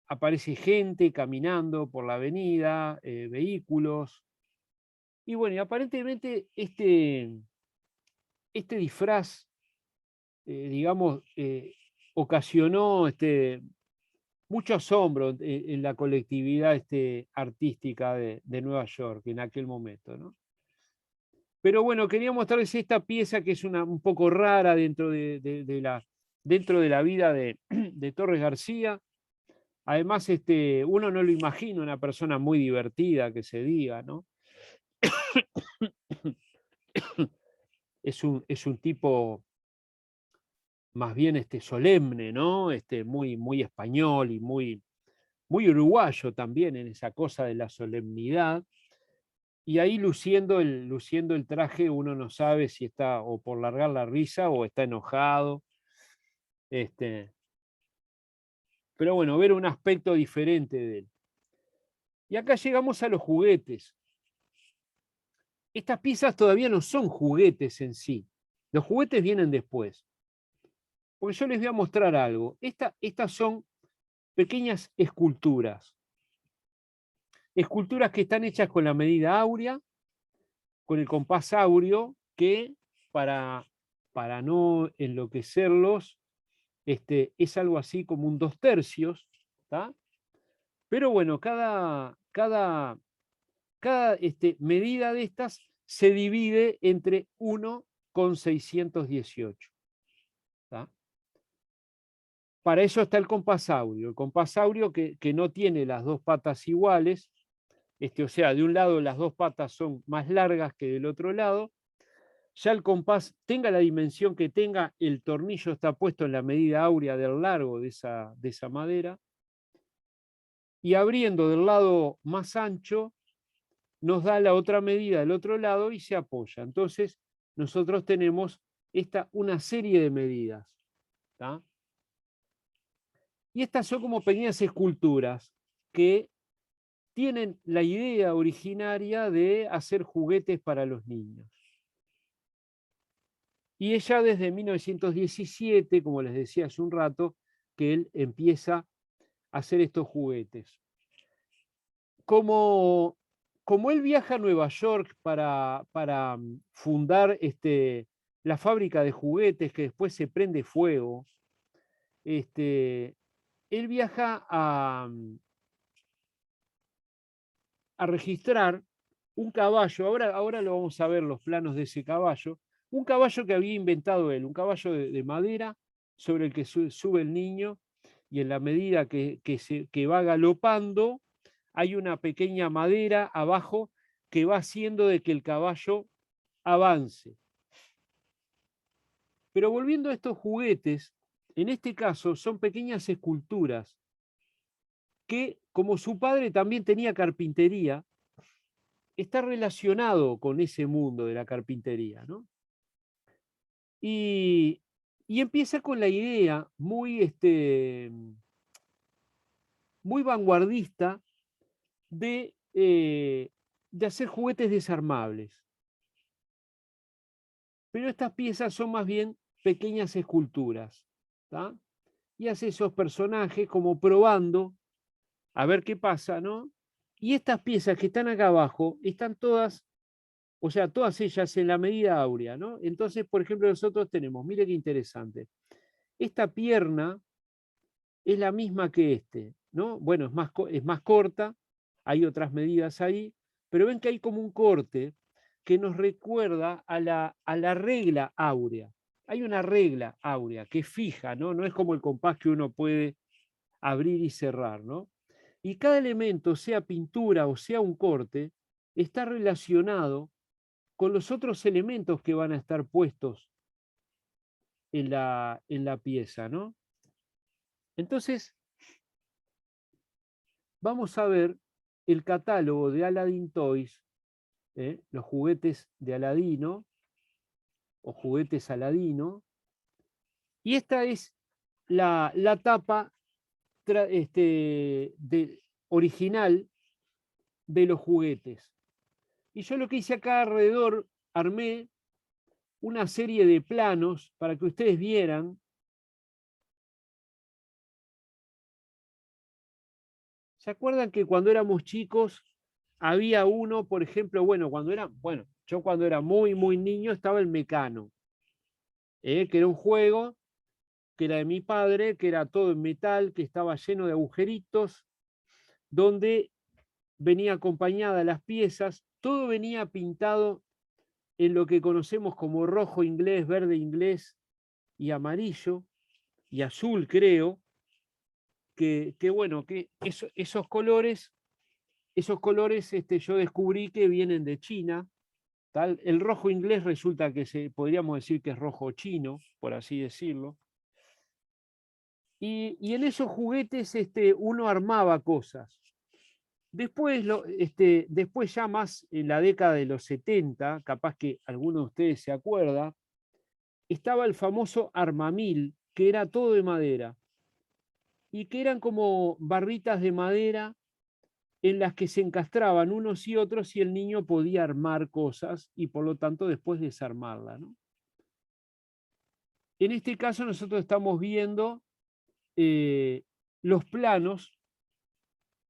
aparece gente caminando por la avenida, vehículos, y bueno, y aparentemente este disfraz, digamos, ocasionó mucho asombro en la colectividad artística de Nueva York en aquel momento, ¿no? Pero bueno, quería mostrarles esta pieza que es un poco rara dentro de la vida de Torres García. Además, uno no lo imagina una persona muy divertida que se diga, ¿no? Es un tipo más bien solemne, ¿no? Muy, muy español y muy, muy uruguayo también en esa cosa de la solemnidad. Y ahí luciendo el traje, uno no sabe si está o por largar la risa o está enojado. Pero bueno, ver un aspecto diferente de él. Y acá llegamos a los juguetes. Estas piezas todavía no son juguetes en sí. Los juguetes vienen después. Porque yo les voy a mostrar algo. Estas son pequeñas esculturas. Esculturas que están hechas con la medida áurea, con el compás áureo, que para no enloquecerlos, es algo así como un 2/3, ¿tá? Pero bueno, cada medida de estas se divide entre 1,618. ¿Tá? Para eso está el compás áureo. El compás áureo que no tiene las dos patas iguales, o sea, de un lado las dos patas son más largas que del otro lado. Ya el compás, tenga la dimensión que tenga, el tornillo está puesto en la medida áurea del largo de esa madera. Y abriendo del lado más ancho, nos da la otra medida del otro lado y se apoya. Entonces, nosotros tenemos una serie de medidas. ¿Tá? Y estas son como pequeñas esculturas que tienen la idea originaria de hacer juguetes para los niños. Y ella desde 1917, como les decía hace un rato, que él empieza a hacer estos juguetes. Como él viaja a Nueva York para fundar la fábrica de juguetes que después se prende fuego, él viaja a registrar un caballo. Ahora lo vamos a ver los planos de ese caballo. Un caballo que había inventado él, un caballo de madera sobre el que sube el niño, y en la medida que va galopando, hay una pequeña madera abajo que va haciendo de que el caballo avance. Pero volviendo a estos juguetes, en este caso son pequeñas esculturas que, como su padre también tenía carpintería, está relacionado con ese mundo de la carpintería, ¿no? Y, y empieza con la idea muy vanguardista de hacer juguetes desarmables. Pero estas piezas son más bien pequeñas esculturas. ¿Tá? Y hace esos personajes como probando a ver qué pasa, ¿no? Y estas piezas que están acá abajo están todas, o sea, todas ellas en la medida áurea, ¿no? Entonces, por ejemplo, nosotros tenemos, mire qué interesante, esta pierna es la misma que ¿no? Bueno, es más corta, hay otras medidas ahí, pero ven que hay como un corte que nos recuerda a la regla áurea. Hay una regla áurea que es fija, ¿no? No es como el compás que uno puede abrir y cerrar, ¿no? Y cada elemento, sea pintura o sea un corte, está relacionado con los otros elementos que van a estar puestos en la pieza, ¿no? Entonces, vamos a ver el catálogo de Aladdin Toys, los juguetes de Aladino o juguetes Aladino, y esta es la tapa original de los juguetes. Y yo lo que hice acá alrededor, armé una serie de planos para que ustedes vieran. ¿Se acuerdan que cuando éramos chicos había uno, por ejemplo, bueno, yo cuando era muy, muy niño estaba el Mecano, que era un juego que era de mi padre, que era todo en metal, que estaba lleno de agujeritos, donde venía acompañada las piezas, todo venía pintado en lo que conocemos como rojo inglés, verde inglés y amarillo y azul, creo, que bueno, que esos colores yo descubrí que vienen de China. Tal. El rojo inglés resulta que podríamos decir que es rojo chino, por así decirlo. Y en esos juguetes uno armaba cosas. Después ya más en la década de los 70, capaz que alguno de ustedes se acuerda, estaba el famoso Armamil, que era todo de madera, y que eran como barritas de madera en las que se encastraban unos y otros y el niño podía armar cosas y por lo tanto después desarmarla, ¿no? En este caso nosotros estamos viendo los planos.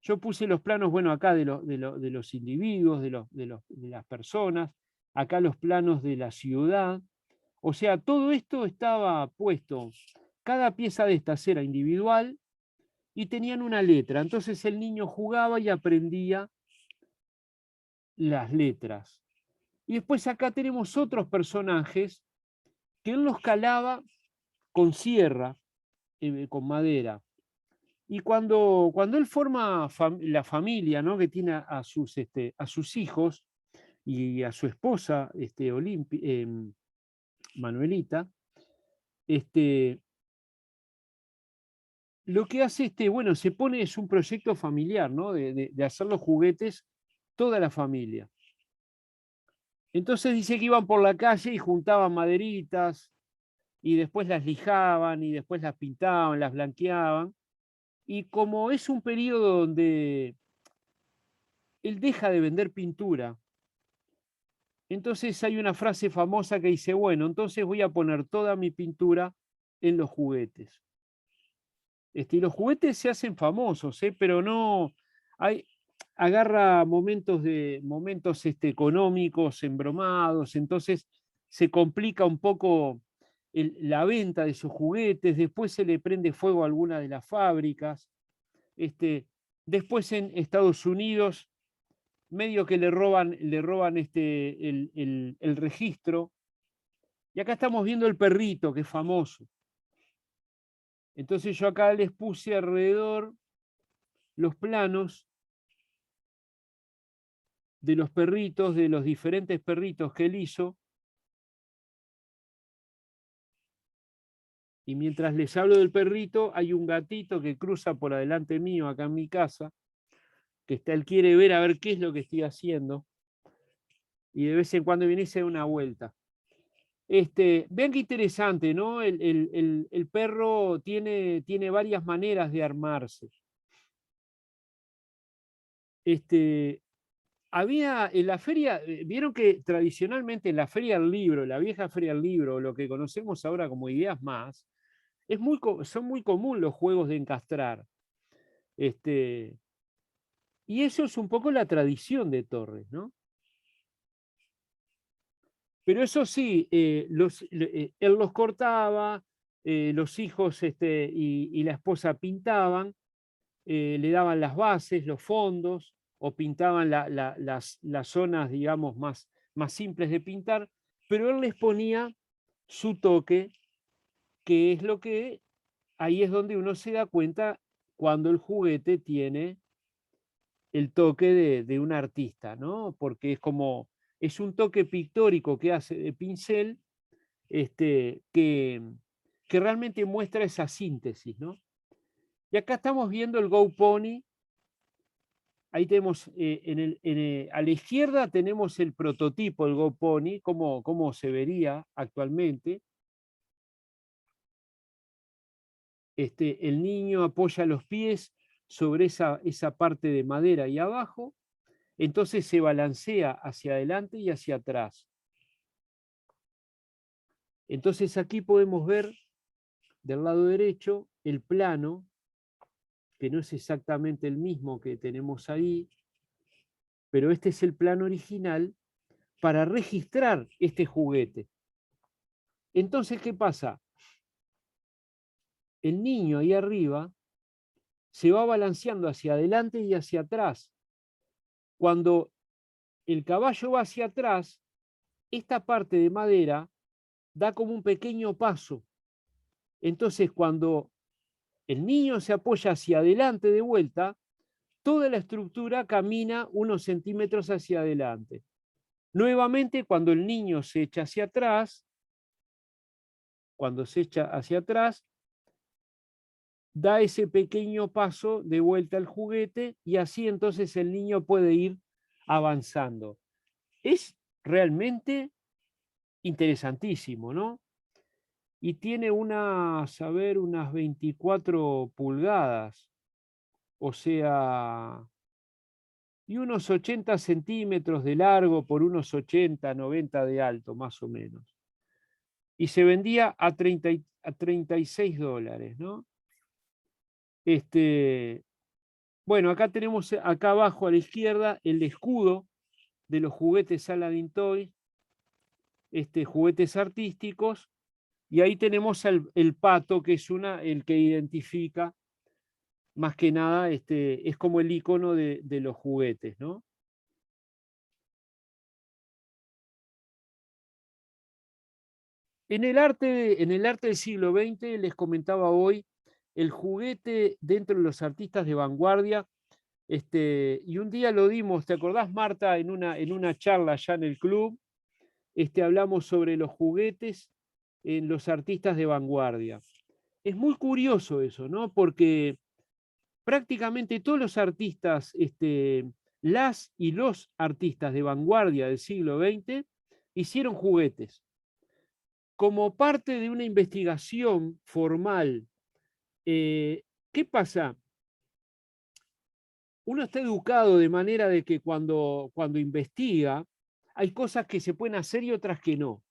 Yo puse los planos, bueno, acá de los individuos, de las personas, acá los planos de la ciudad. O sea, todo esto estaba puesto, cada pieza de estas era individual y tenían una letra. Entonces el niño jugaba y aprendía las letras. Y después acá tenemos otros personajes que él los calaba con sierra, con madera. Y cuando él forma la familia, ¿no? Que tiene a sus hijos y a su esposa, Manuelita, lo que hace, bueno, es un proyecto familiar, ¿no? De hacer los juguetes toda la familia. Entonces dice que iban por la calle y juntaban maderitas y después las lijaban y después las pintaban, las blanqueaban. Y como es un periodo donde él deja de vender pintura, entonces hay una frase famosa que dice, bueno, entonces voy a poner toda mi pintura en los juguetes. Y los juguetes se hacen famosos, pero no agarra momentos económicos embromados, entonces se complica un poco la venta de sus juguetes, después se le prende fuego a alguna de las fábricas, después en Estados Unidos medio que le roban el registro, y acá estamos viendo el perrito, que es famoso. Entonces yo acá les puse alrededor los planos de los perritos, de los diferentes perritos que él hizo. Y mientras les hablo del perrito, hay un gatito que cruza por adelante mío acá en mi casa, que él quiere ver a ver qué es lo que estoy haciendo. Y de vez en cuando viene y se da una vuelta. Vean qué interesante, ¿no? El perro tiene varias maneras de armarse. Había en la feria, vieron que tradicionalmente en la feria del libro, la vieja feria del libro, lo que conocemos ahora como Ideas Más, son muy comunes los juegos de encastrar. Y eso es un poco la tradición de Torres, ¿no? Pero eso sí, él los cortaba, los hijos y la esposa pintaban, le daban las bases, los fondos, o pintaban las zonas, digamos, más simples de pintar, pero él les ponía su toque, que es lo que, ahí es donde uno se da cuenta cuando el juguete tiene el toque de un artista, ¿no? Porque es un toque pictórico que hace de pincel, que realmente muestra esa síntesis, ¿no? Y acá estamos viendo el Go Pony. ahí tenemos, a la izquierda tenemos el prototipo, el GoPony, cómo se vería actualmente. El niño apoya los pies sobre esa parte de madera ahí abajo, entonces se balancea hacia adelante y hacia atrás. Entonces aquí podemos ver del lado derecho el plano, que no es exactamente el mismo que tenemos ahí, pero este es el plano original para registrar este juguete. Entonces, ¿qué pasa? El niño ahí arriba se va balanceando hacia adelante y hacia atrás. Cuando el caballo va hacia atrás, esta parte de madera da como un pequeño paso. Entonces, cuando el niño se apoya hacia adelante de vuelta, toda la estructura camina unos centímetros hacia adelante. Nuevamente, cuando el niño se echa hacia atrás, da ese pequeño paso de vuelta al juguete y así entonces el niño puede ir avanzando. Es realmente interesantísimo, ¿no? Y tiene unas 24 pulgadas, o sea, y unos 80 centímetros de largo por unos 80, 90 de alto, más o menos. Y se vendía a 36 dólares, ¿no? Bueno, acá tenemos, acá abajo a la izquierda, el escudo de los juguetes Aladdin Toys, juguetes artísticos, y ahí tenemos el pato, que es el que identifica, más que nada, es como el icono de los juguetes, ¿no? En el arte del siglo XX, les comentaba hoy, el juguete dentro de los artistas de vanguardia, y un día lo dimos, ¿te acordás, Marta, en una charla allá en el club? Hablamos sobre los juguetes en los artistas de vanguardia. Es muy curioso eso, ¿no? Porque prácticamente todos los artistas, las y los artistas de vanguardia del siglo XX hicieron juguetes. Como parte de una investigación formal, ¿qué pasa? Uno está educado de manera de que cuando investiga, hay cosas que se pueden hacer y otras que no.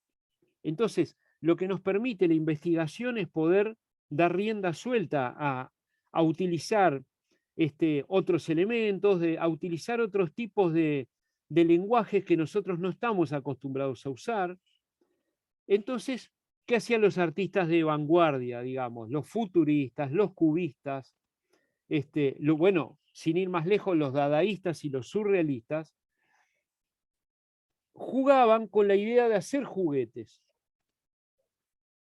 Entonces, lo que nos permite la investigación es poder dar rienda suelta a utilizar otros elementos, a utilizar otros tipos de lenguajes que nosotros no estamos acostumbrados a usar. Entonces, ¿qué hacían los artistas de vanguardia, digamos? Los futuristas, los cubistas, bueno, sin ir más lejos, los dadaístas y los surrealistas, jugaban con la idea de hacer juguetes.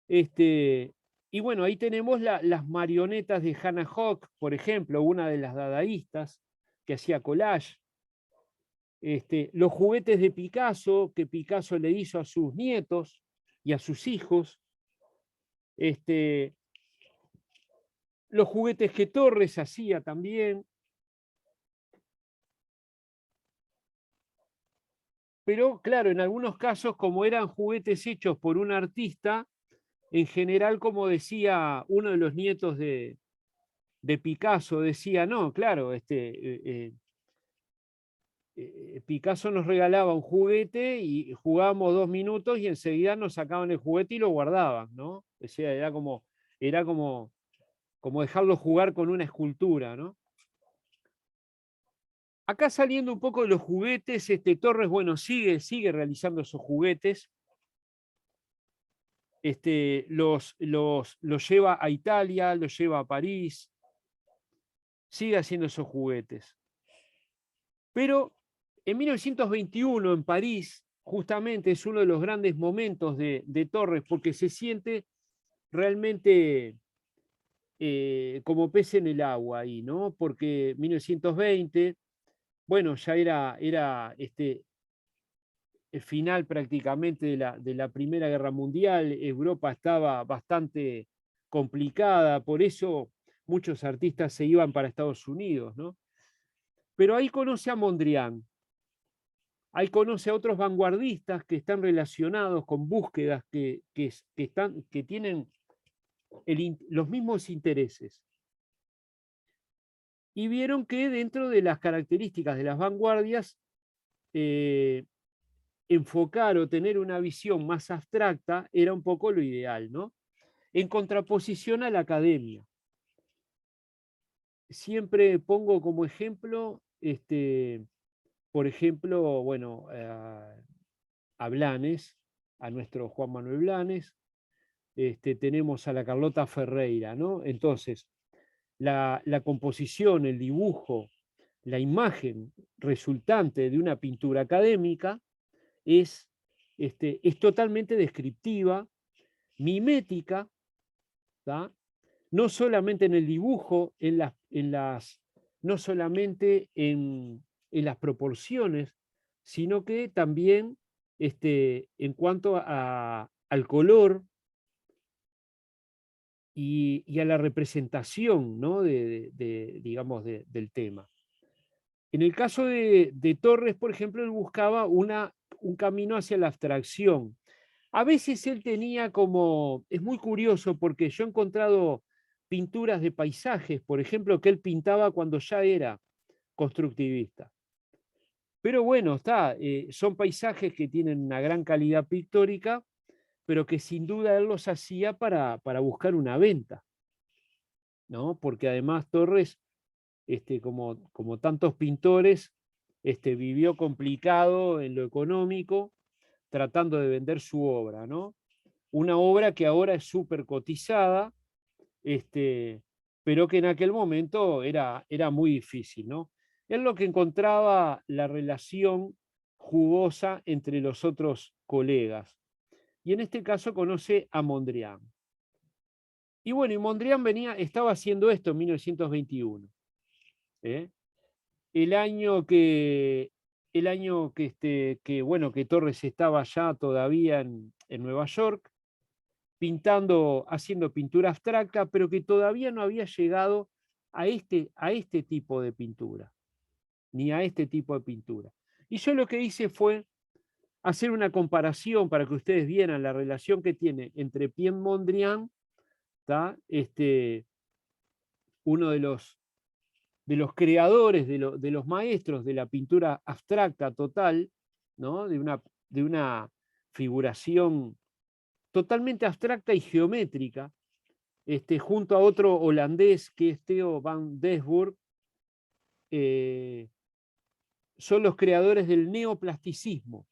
Y bueno, ahí tenemos las marionetas de Hannah Höch, por ejemplo, una de las dadaístas que hacía collage. Los juguetes de Picasso, que Picasso le hizo a sus nietos y a sus hijos. Los juguetes que Torres hacía también. Pero claro, en algunos casos, como eran juguetes hechos por un artista, en general, como decía uno de los nietos de Picasso, decía, no, claro, Picasso nos regalaba un juguete y jugábamos 2 minutos y enseguida nos sacaban el juguete y lo guardaban, ¿no? O sea, era como dejarlo jugar con una escultura, ¿no? Acá saliendo un poco de los juguetes, Torres, bueno, sigue realizando esos juguetes. Los lleva a Italia, los lleva a París, sigue haciendo esos juguetes. Pero en 1921 en París, justamente es uno de los grandes momentos de Torres, porque se siente realmente como pez en el agua ahí, ¿no? Porque 1920, bueno, ya era el final prácticamente de la Primera Guerra Mundial, Europa estaba bastante complicada, por eso muchos artistas se iban para Estados Unidos, ¿no? Pero ahí conoce a Mondrian, ahí conoce a otros vanguardistas que están relacionados con búsquedas que tienen los mismos intereses. Y vieron que dentro de las características de las vanguardias, enfocar o tener una visión más abstracta era un poco lo ideal, ¿no? En contraposición a la academia. Siempre pongo como ejemplo, por ejemplo, bueno, a Blanes, a nuestro Juan Manuel Blanes, tenemos a la Carlota Ferreira, ¿no? Entonces, la composición, el dibujo, la imagen resultante de una pintura académica es totalmente descriptiva, mimética, ¿tá? No solamente en el dibujo, no solamente en las proporciones, sino que también en cuanto al color y a la representación, ¿no? Digamos, del tema. En el caso de Torres, por ejemplo, él buscaba un camino hacia la abstracción. A veces él tenía como, es muy curioso porque yo he encontrado pinturas de paisajes, por ejemplo, que él pintaba cuando ya era constructivista. Pero bueno, son paisajes que tienen una gran calidad pictórica, pero que sin duda él los hacía para buscar una venta, ¿no? Porque además Torres, como tantos pintores, vivió complicado en lo económico, tratando de vender su obra, ¿no? Una obra que ahora es súper cotizada, pero que en aquel momento era muy difícil, ¿no? Es lo que encontraba la relación jugosa entre los otros colegas. Y en este caso conoce a Mondrian. Y bueno, y Mondrian estaba haciendo esto en 1921. ¿Eh? El año bueno, que Torres estaba ya todavía en Nueva York, haciendo pintura abstracta, pero que todavía no había llegado a este tipo de pintura, ni a este tipo de pintura. Y yo lo que hice fue hacer una comparación para que ustedes vieran la relación que tiene entre Pierre Mondrian, uno de los creadores, de los maestros de la pintura abstracta total, ¿no? de una figuración totalmente abstracta y geométrica, junto a otro holandés que es Theo van Doesburg, son los creadores del neoplasticismo,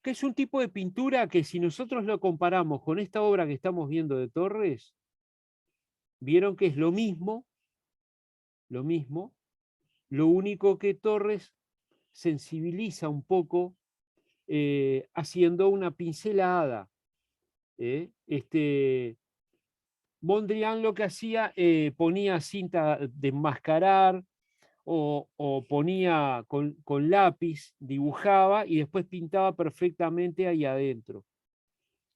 que es un tipo de pintura que si nosotros lo comparamos con esta obra que estamos viendo de Torres, vieron que es lo mismo, lo único que Torres sensibiliza un poco haciendo una pincelada. Mondrian lo que hacía, ponía cinta de enmascarar o ponía con lápiz, dibujaba y después pintaba perfectamente ahí adentro,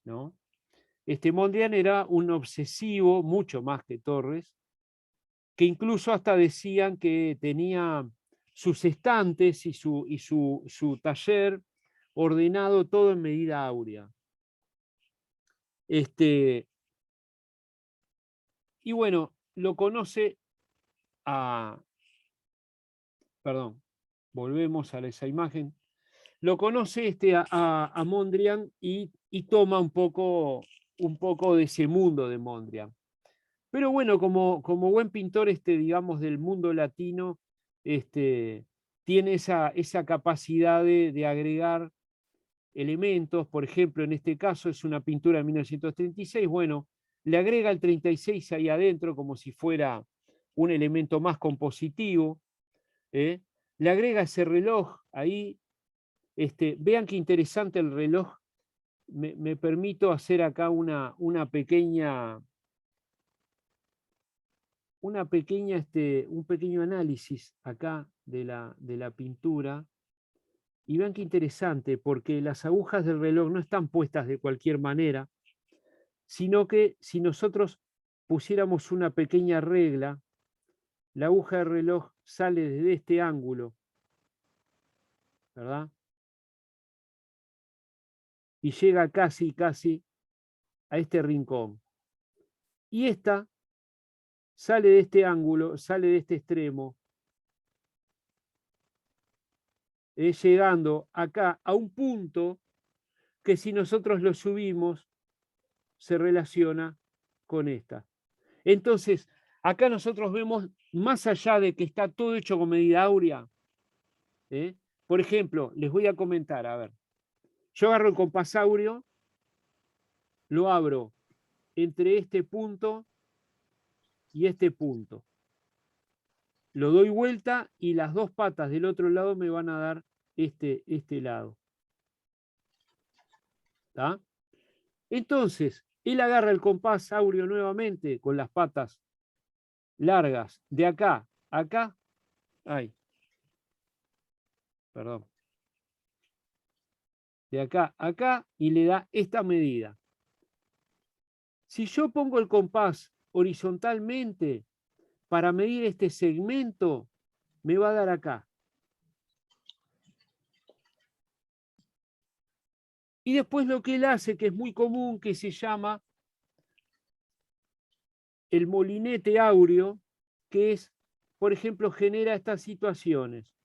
¿no? Mondrian era un obsesivo, mucho más que Torres, que incluso hasta decían que tenía sus estantes y su taller ordenado todo en medida áurea. Y bueno, lo conoce perdón, volvemos a esa imagen, lo conoce a Mondrian y toma un poco de ese mundo de Mondrian. Pero bueno, como buen pintor, digamos, del mundo latino, tiene esa capacidad de agregar elementos. Por ejemplo, en este caso es una pintura de 1936, bueno, le agrega el 36 ahí adentro como si fuera un elemento más compositivo, ¿eh? Le agrega ese reloj ahí. Vean qué interesante el reloj. Me permito hacer acá un pequeño análisis acá de la pintura. Y vean qué interesante, porque las agujas del reloj no están puestas de cualquier manera, sino que si nosotros pusiéramos una pequeña regla la aguja del reloj sale desde este ángulo, ¿verdad? Y llega casi a este rincón. Y esta sale de este ángulo, sale de este extremo, llegando acá a un punto que si nosotros lo subimos, se relaciona con esta. Entonces, acá nosotros vemos, más allá de que está todo hecho con medida áurea, por ejemplo, les voy a comentar, a ver, yo agarro el compás áureo, lo abro entre este punto y este punto. Lo doy vuelta y las dos patas del otro lado me van a dar este lado. ¿Está? Entonces, él agarra el compás áureo nuevamente con las patas largas de acá a acá. Ay, perdón. De acá a acá y le da esta medida. Si yo pongo el compás horizontalmente para medir este segmento, me va a dar acá. Y después lo que él hace, que es muy común, que se llama el molinete áureo, que es, por ejemplo, genera estas situaciones,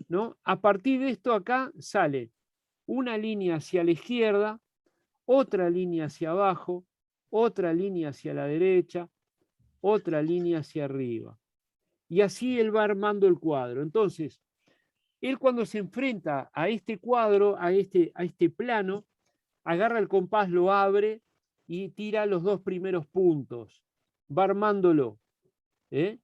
¿no? A partir de esto acá sale una línea hacia la izquierda, otra línea hacia abajo, otra línea hacia la derecha, otra línea hacia arriba. Y así él va armando el cuadro. Entonces, él cuando se enfrenta a este cuadro, a este plano, agarra el compás, lo abre y tira los dos primeros puntos. Va armándolo. Y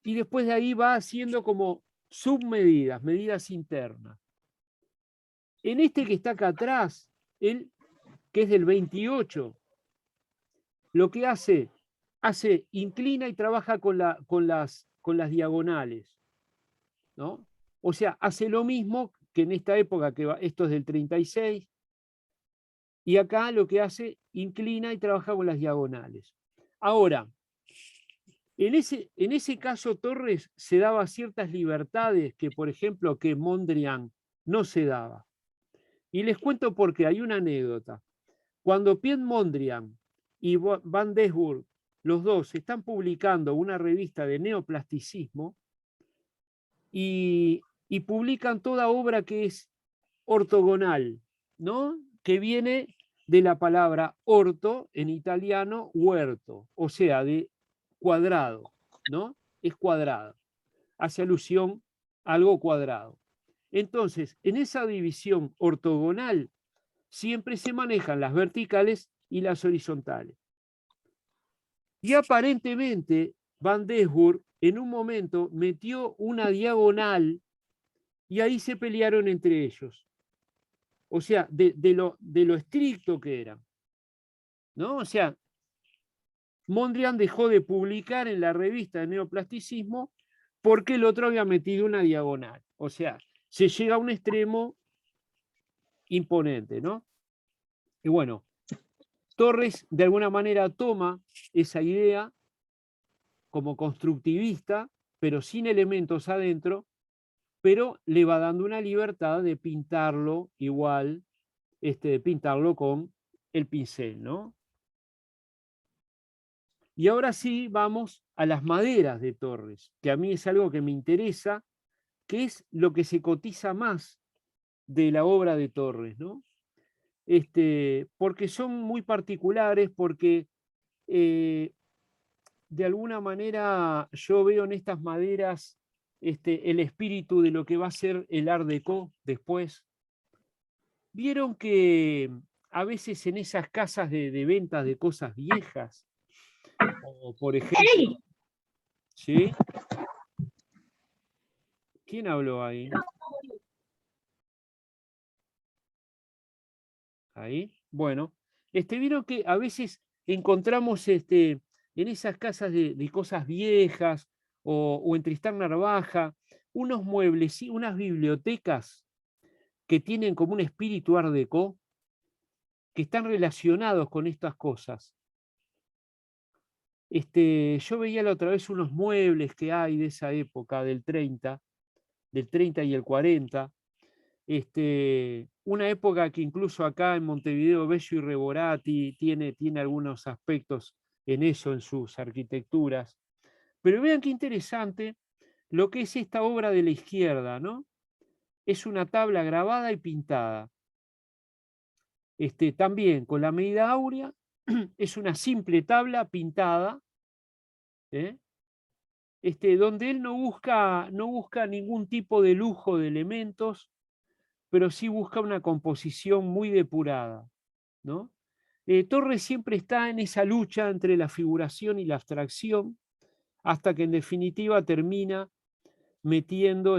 después de ahí va haciendo como submedidas, medidas internas. En este que está acá atrás, él, que es del 28, lo que hace, inclina y trabaja con las diagonales, ¿no? O sea, hace lo mismo que en esta época, esto es del 36, y acá lo que hace, inclina y trabaja con las diagonales. Ahora, en ese caso Torres se daba ciertas libertades que, por ejemplo, que Mondrian no se daba. Y les cuento porque hay una anécdota. Cuando Piet Mondrian y Van Desburg, los dos, están publicando una revista de neoplasticismo y publican toda obra que es ortogonal, ¿no? Que viene de la palabra orto en italiano, huerto, o sea, de cuadrado, ¿no? Es cuadrado, hace alusión a algo cuadrado. Entonces, en esa división ortogonal siempre se manejan las verticales y las horizontales. Y aparentemente Van Desburg en un momento metió una diagonal y ahí se pelearon entre ellos. O sea, de lo estricto que eran, ¿no? O sea, Mondrian dejó de publicar en la revista de neoplasticismo porque el otro había metido una diagonal. O sea, se llega a un extremo imponente, ¿no? Y bueno, Torres de alguna manera toma esa idea como constructivista, pero sin elementos adentro, pero le va dando una libertad de pintarlo igual, de pintarlo con el pincel, ¿no? Y ahora sí vamos a las maderas de Torres, que a mí es algo que me interesa, que es lo que se cotiza más de la obra de Torres, ¿no? Porque son muy particulares, porque de alguna manera yo veo en estas maderas el espíritu de lo que va a ser el Art Deco después. Vieron que a veces en esas casas de ventas de cosas viejas, o por ejemplo, ¿sí? ¿Quién habló ahí? Ahí. Bueno, vieron que a veces encontramos en esas casas de cosas viejas o en Tristán Narvaja, unos muebles, unas bibliotecas que tienen como un espíritu art déco, que están relacionados con estas cosas. Yo veía la otra vez unos muebles que hay de esa época, del 30 y el 40. Una época que incluso acá en Montevideo, Bello y Reborati tiene algunos aspectos en eso, en sus arquitecturas. Pero vean qué interesante lo que es esta obra de la izquierda, ¿no? Es una tabla grabada y pintada. También con la medida áurea, es una simple tabla pintada, ¿eh? Donde él no busca ningún tipo de lujo de elementos, pero sí busca una composición muy depurada, ¿no? Torres siempre está en esa lucha entre la figuración y la abstracción, hasta que en definitiva termina metiendo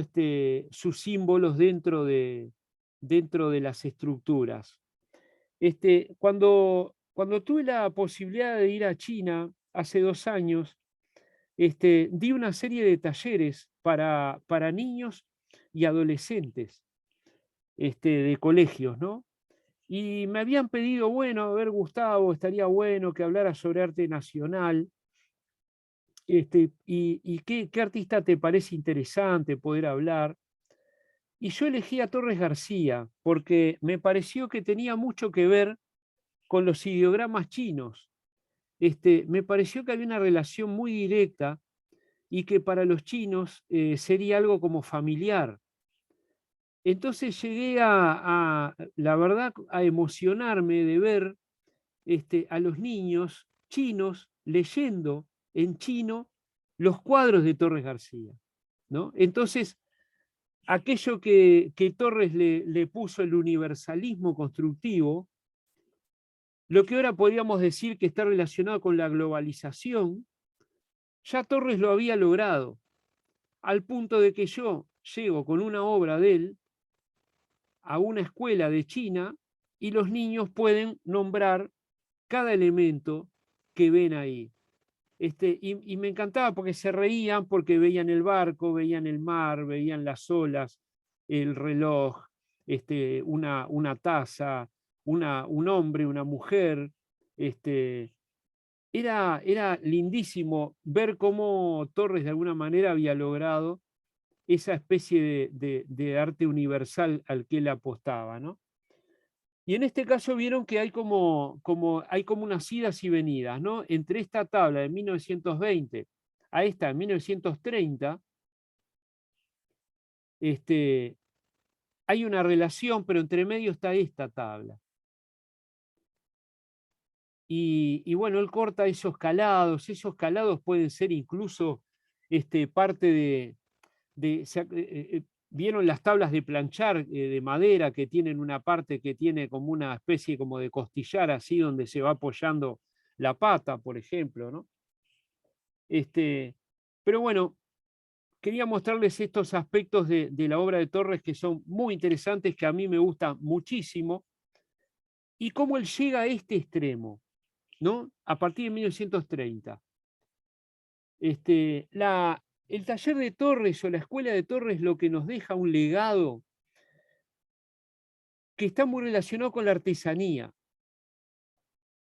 sus símbolos dentro de las estructuras. Cuando tuve la posibilidad de ir a China hace 2 años, di una serie de talleres para niños y adolescentes de colegios, ¿no? Y me habían pedido, bueno, a ver, Gustavo, estaría bueno que hablara sobre arte nacional. Y qué artista te parece interesante poder hablar. Y yo elegí a Torres García porque me pareció que tenía mucho que ver con los ideogramas chinos. Me pareció que había una relación muy directa y que para los chinos sería algo como familiar. Entonces llegué la verdad, a emocionarme de ver a los niños chinos leyendo en chino los cuadros de Torres García, ¿no? Entonces, aquello que Torres le puso el universalismo constructivo, lo que ahora podríamos decir que está relacionado con la globalización, ya Torres lo había logrado, al punto de que yo llego con una obra de él a una escuela de China y los niños pueden nombrar cada elemento que ven ahí. Y me encantaba porque se reían, porque veían el barco, veían el mar, veían las olas, el reloj, una taza, un hombre, una mujer. Este, era lindísimo ver cómo Torres de alguna manera había logrado esa especie de arte universal al que él apostaba, ¿no? Y en este caso vieron que hay como unas idas y venidas, ¿no? Entre esta tabla de 1920 a esta de 1930, hay una relación, pero entre medio está esta tabla. Y bueno, él corta esos calados pueden ser incluso parte ¿vieron las tablas de planchar de madera que tienen una parte que tiene como una especie como de costillar así donde se va apoyando la pata, por ejemplo, ¿no? Pero bueno, quería mostrarles estos aspectos de la obra de Torres que son muy interesantes, que a mí me gusta muchísimo, y cómo él llega a este extremo, ¿no? A partir de 1930. El taller de Torres o la escuela de Torres lo que nos deja un legado que está muy relacionado con la artesanía.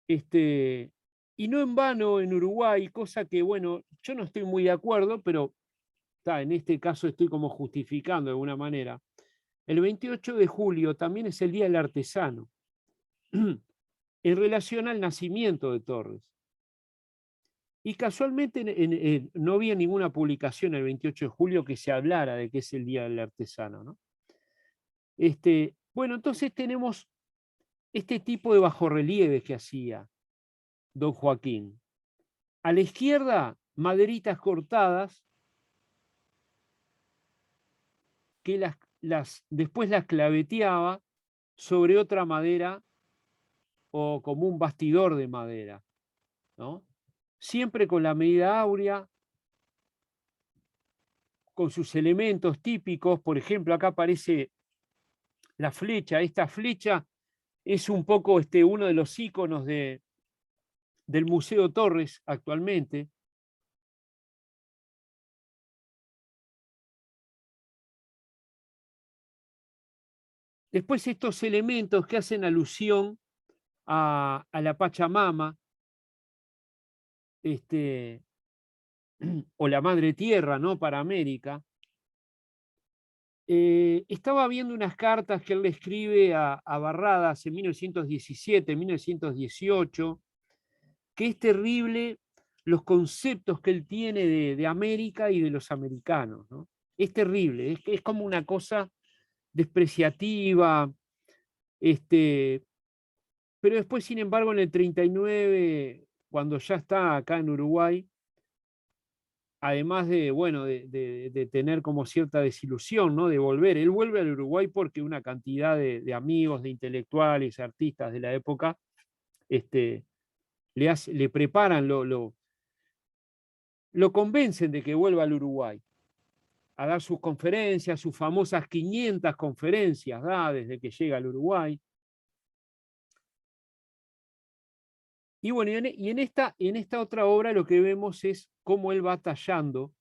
Y no en vano en Uruguay, cosa que, bueno, yo no estoy muy de acuerdo, pero en este caso estoy como justificando de alguna manera. El 28 de julio también es el Día del Artesano, en relación al nacimiento de Torres. Y casualmente no había ninguna publicación el 28 de julio que se hablara de que es el Día del Artesano, ¿no? Bueno, entonces tenemos este tipo de bajorrelieves que hacía don Joaquín. A la izquierda, maderitas cortadas, que después las claveteaba sobre otra madera o como un bastidor de madera, ¿no? Siempre con la medida áurea, con sus elementos típicos. Por ejemplo, acá aparece la flecha. Esta flecha es un poco uno de los íconos del Museo Torres actualmente. Después estos elementos que hacen alusión a la Pachamama, o la madre tierra, ¿no? Para América. Estaba viendo unas cartas que él le escribe a Barradas en 1917, 1918, que es terrible los conceptos que él tiene de América y de los americanos, ¿no? Es terrible, es como una cosa despreciativa, pero después, sin embargo, en el 39, cuando ya está acá en Uruguay, además de, bueno, de tener como cierta desilusión, ¿no? De volver. Él vuelve al Uruguay porque una cantidad de amigos, de intelectuales, artistas de la época, le preparan, lo convencen de que vuelva al Uruguay a dar sus conferencias, sus famosas 500 conferencias da desde que llega al Uruguay. Y bueno, y en esta otra obra lo que vemos es cómo él va tallando,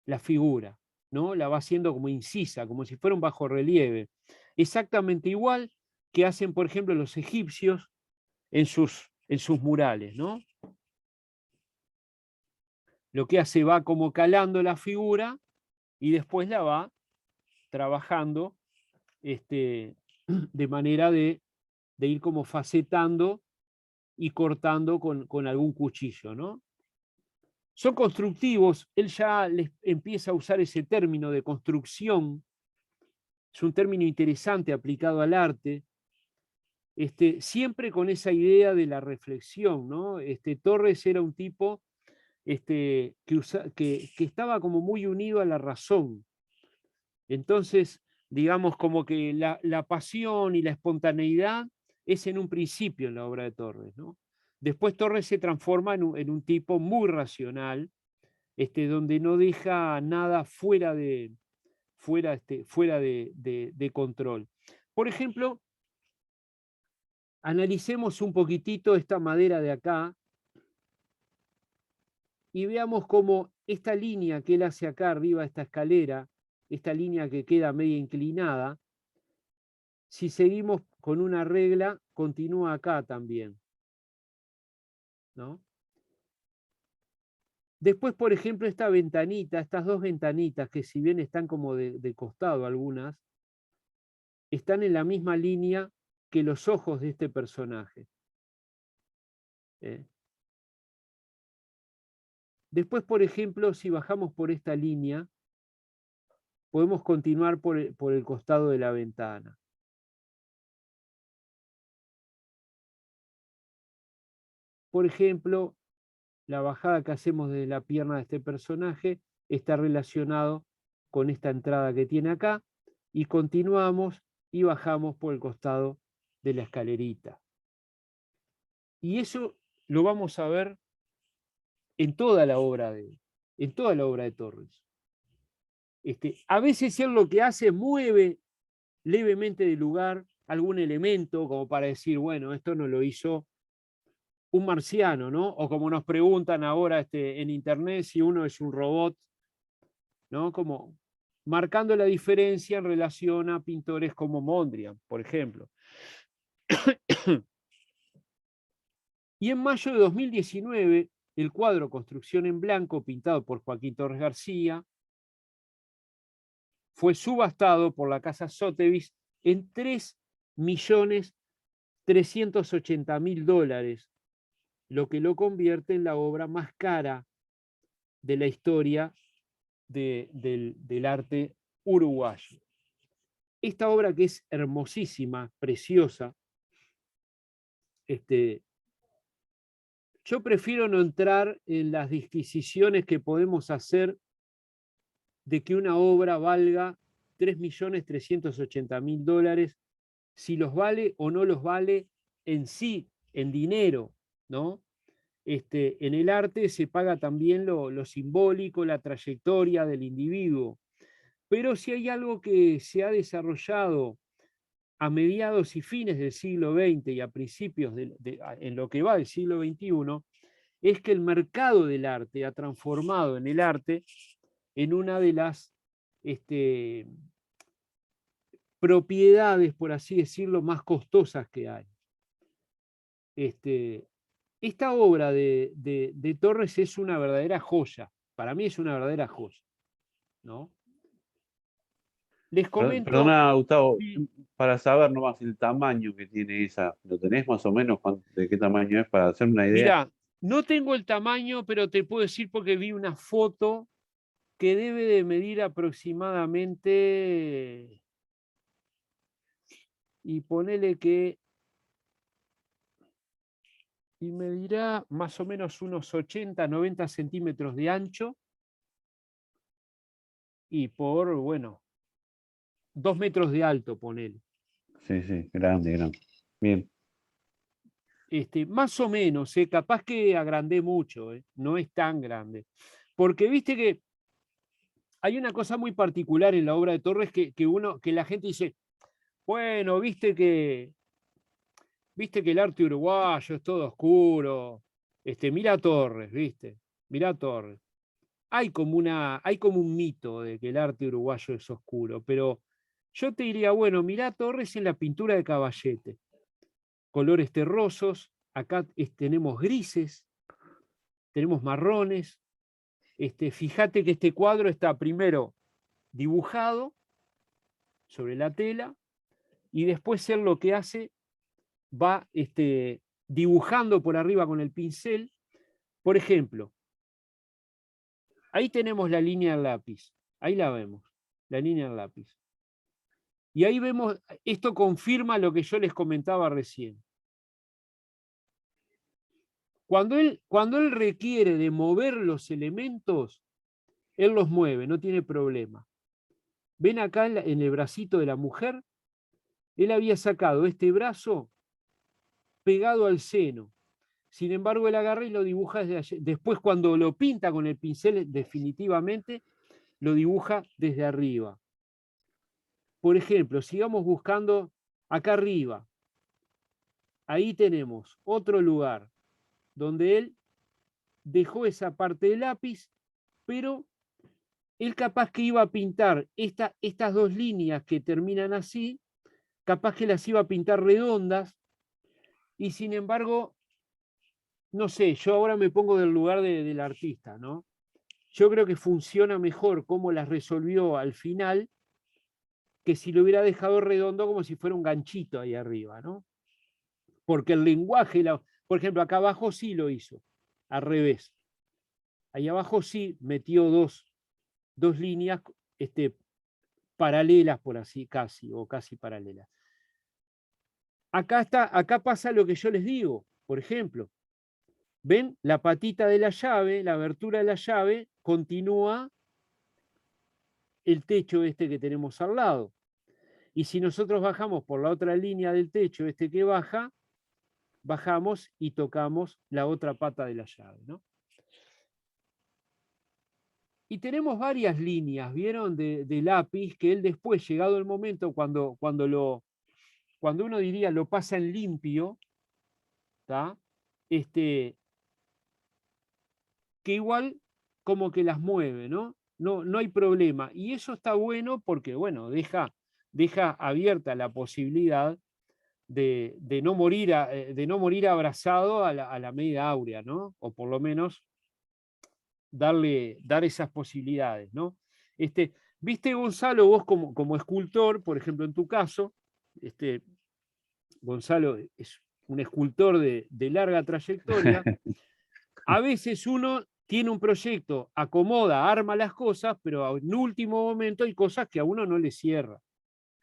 la figura, ¿no? La va haciendo como incisa, como si fuera un bajorrelieve. Exactamente igual que hacen, por ejemplo, los egipcios en sus murales, ¿no? Lo que hace va como calando la figura y después la va trabajando de manera de ir como facetando y cortando con algún cuchillo, ¿no? Son constructivos, él ya les empieza a usar ese término de construcción, es un término interesante aplicado al arte, siempre con esa idea de la reflexión, ¿no? Torres era un tipo que estaba como muy unido a la razón. Entonces, digamos como que la pasión y la espontaneidad es en un principio en la obra de Torres, ¿no? Después Torres se transforma en un tipo muy racional, donde no deja nada fuera de control. Por ejemplo, analicemos un poquitito esta madera de acá y veamos cómo esta línea que él hace acá arriba, esta escalera, esta línea que queda media inclinada, si seguimos con una regla, continúa acá también, ¿no? Después, por ejemplo, esta ventanita, estas dos ventanitas, que si bien están como de costado algunas, están en la misma línea que los ojos de este personaje. Después, por ejemplo, si bajamos por esta línea, podemos continuar por el costado de la ventana. Por ejemplo, la bajada que hacemos desde la pierna de este personaje está relacionado con esta entrada que tiene acá y continuamos y bajamos por el costado de la escalerita. Y eso lo vamos a ver en toda la obra de Torres. A veces él lo que hace es mueve levemente de lugar algún elemento como para decir, bueno, esto no lo hizo un marciano, ¿no? O como nos preguntan ahora en internet si uno es un robot, ¿no? Como marcando la diferencia en relación a pintores como Mondrian, por ejemplo. Y en mayo de 2019, el cuadro Construcción en Blanco, pintado por Joaquín Torres García, fue subastado por la casa Sotheby's en $3.380.000, lo que lo convierte en la obra más cara de la historia del arte uruguayo. Esta obra, que es hermosísima, preciosa, yo prefiero no entrar en las disquisiciones que podemos hacer de que una obra valga $3.380.000, si los vale o no los vale en sí, en dinero, ¿no? En el arte se paga también lo simbólico, la trayectoria del individuo. Pero si hay algo que se ha desarrollado a mediados y fines del siglo XX y a principios en lo que va del siglo XXI, es que el mercado del arte ha transformado en el arte en una de las propiedades, por así decirlo, más costosas que hay. Esta obra de Torres es una verdadera joya. Para mí es una verdadera joya, ¿no? Les comento, Perdona, Gustavo, sí, para saber nomás el tamaño que tiene esa, ¿lo tenés más o menos de qué tamaño es para hacerme una idea? mirá, no tengo el tamaño, pero te puedo decir porque vi una foto que debe de medir aproximadamente, y ponele que, y medirá más o menos unos 80, 90 centímetros de ancho y por, bueno, 2 metros de alto, ponele. Sí, sí, grande, grande. Bien. Más o menos, capaz que agrandé mucho, no es tan grande. Porque viste que hay una cosa muy particular en la obra de Torres que la gente dice, bueno, viste que el arte uruguayo es todo oscuro. Mira Torres, viste, mira Torres. Hay como un mito de que el arte uruguayo es oscuro, pero yo te diría, bueno, mirá Torres en la pintura de Caballete, colores terrosos, acá tenemos grises, tenemos marrones. Fíjate que este cuadro está primero dibujado sobre la tela y después él lo que hace va dibujando por arriba con el pincel. Por ejemplo, ahí tenemos la línea del lápiz, ahí la vemos, la línea del lápiz. Y ahí vemos, esto confirma lo que yo les comentaba recién. Cuando él requiere de mover los elementos, él los mueve, no tiene problema. ¿Ven acá en el bracito de la mujer? Él había sacado este brazo pegado al seno. Sin embargo, él agarra y lo dibuja desde allí. Después, cuando lo pinta con el pincel, definitivamente lo dibuja desde arriba. Por ejemplo, sigamos buscando acá arriba. Ahí tenemos otro lugar donde él dejó esa parte del lápiz, pero él capaz que iba a pintar estas dos líneas que terminan así, capaz que las iba a pintar redondas, y sin embargo, no sé, yo ahora me pongo del lugar del artista, ¿no? Yo creo que funciona mejor cómo las resolvió al final que si lo hubiera dejado redondo como si fuera un ganchito ahí arriba, ¿no? Porque el lenguaje, por ejemplo, acá abajo sí lo hizo, al revés. Ahí abajo sí metió dos líneas paralelas, por así, casi, o casi paralelas. Acá pasa lo que yo les digo, por ejemplo, ¿ven? La patita de la llave, la abertura de la llave, continúa el techo que tenemos al lado. Y si nosotros bajamos por la otra línea del techo, que baja, bajamos y tocamos la otra pata de la llave, ¿no? Y tenemos varias líneas, ¿vieron? De lápiz que él después, llegado el momento, cuando uno diría lo pasa en limpio, ¿tá? Que igual como que las mueve, ¿no? No hay problema. Y eso está bueno porque, bueno, deja abierta la posibilidad de no morir abrazado a la media áurea, ¿no? O por lo menos dar esas posibilidades, ¿no? Viste, Gonzalo, vos como escultor, por ejemplo, en tu caso, Gonzalo es un escultor de larga trayectoria. A veces uno tiene un proyecto, acomoda, arma las cosas, pero en último momento hay cosas que a uno no le cierra,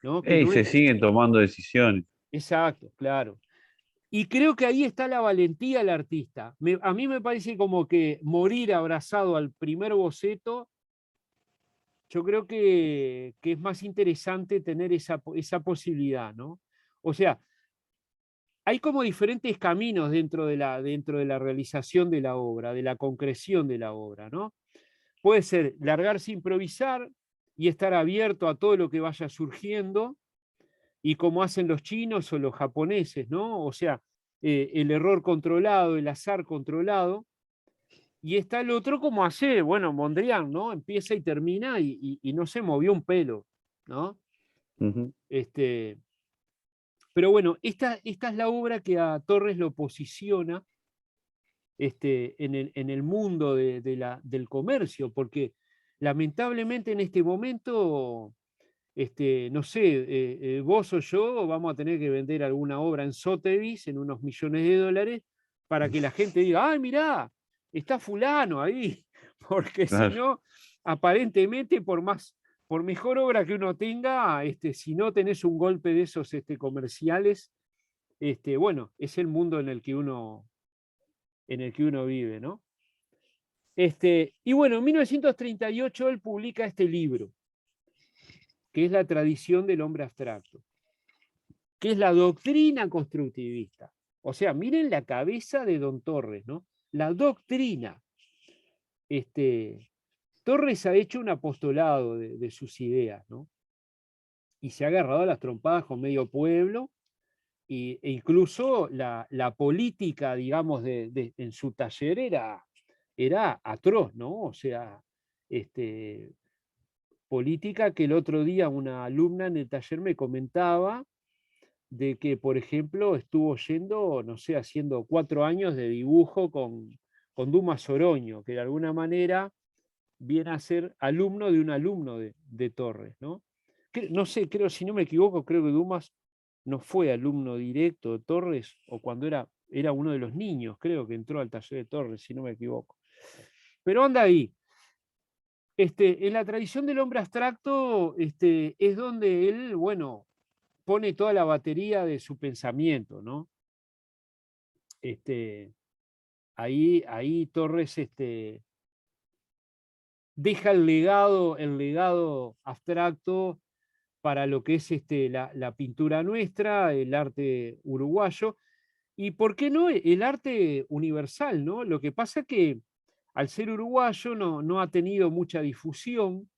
¿no? Que Y no se es. siguen tomando decisiones. Exacto, claro. Y creo que ahí está la valentía del artista. A mí me parece como que morir abrazado al primer boceto, yo creo que es más interesante tener esa posibilidad, ¿no? O sea, hay como diferentes caminos dentro de la realización de la obra, de la concreción de la obra, ¿no? Puede ser largarse a improvisar y estar abierto a todo lo que vaya surgiendo, y como hacen los chinos o los japoneses, ¿no? O sea, el error controlado, el azar controlado, y está el otro como bueno, Mondrian, ¿no? Empieza y termina y no se movió un pelo, ¿no? Ujú. Pero bueno, esta es la obra que a Torres lo posiciona en el mundo del comercio, porque lamentablemente en este momento, no sé, vos o yo vamos a tener que vender alguna obra en Sotheby's en unos millones de dólares para que la gente diga, ¡ay, mirá! Está fulano ahí, porque si Claro, no, aparentemente por mejor obra que uno tenga, si no tenés un golpe de esos comerciales, bueno, es el mundo en el que uno vive, ¿no? Y bueno, en 1938 él publica este libro, que es La tradición del hombre abstracto, que es la doctrina constructivista. O sea, miren la cabeza de Don Torres, ¿no? La doctrina. Torres ha hecho un apostolado de sus ideas, ¿no? Y se ha agarrado a las trompadas con medio pueblo, e incluso la política, digamos, en su taller era atroz, ¿no? O sea, política que el otro día una alumna en el taller me comentaba de que, por ejemplo, estuvo yendo, no sé, haciendo 4 años de dibujo con Dumas Oroño, que de alguna manera viene a ser alumno de un alumno de Torres, ¿no? No sé, creo, si no me equivoco, creo que Dumas no fue alumno directo de Torres, o cuando era uno de los niños, creo que entró al taller de Torres, si no me equivoco. Pero anda ahí. En la tradición del hombre abstracto, es donde él, bueno, pone toda la batería de su pensamiento, ¿no? Ahí Torres deja el legado abstracto para lo que es la pintura nuestra, el arte uruguayo, y por qué no el arte universal, ¿no? Lo que pasa que al ser uruguayo no ha tenido mucha difusión,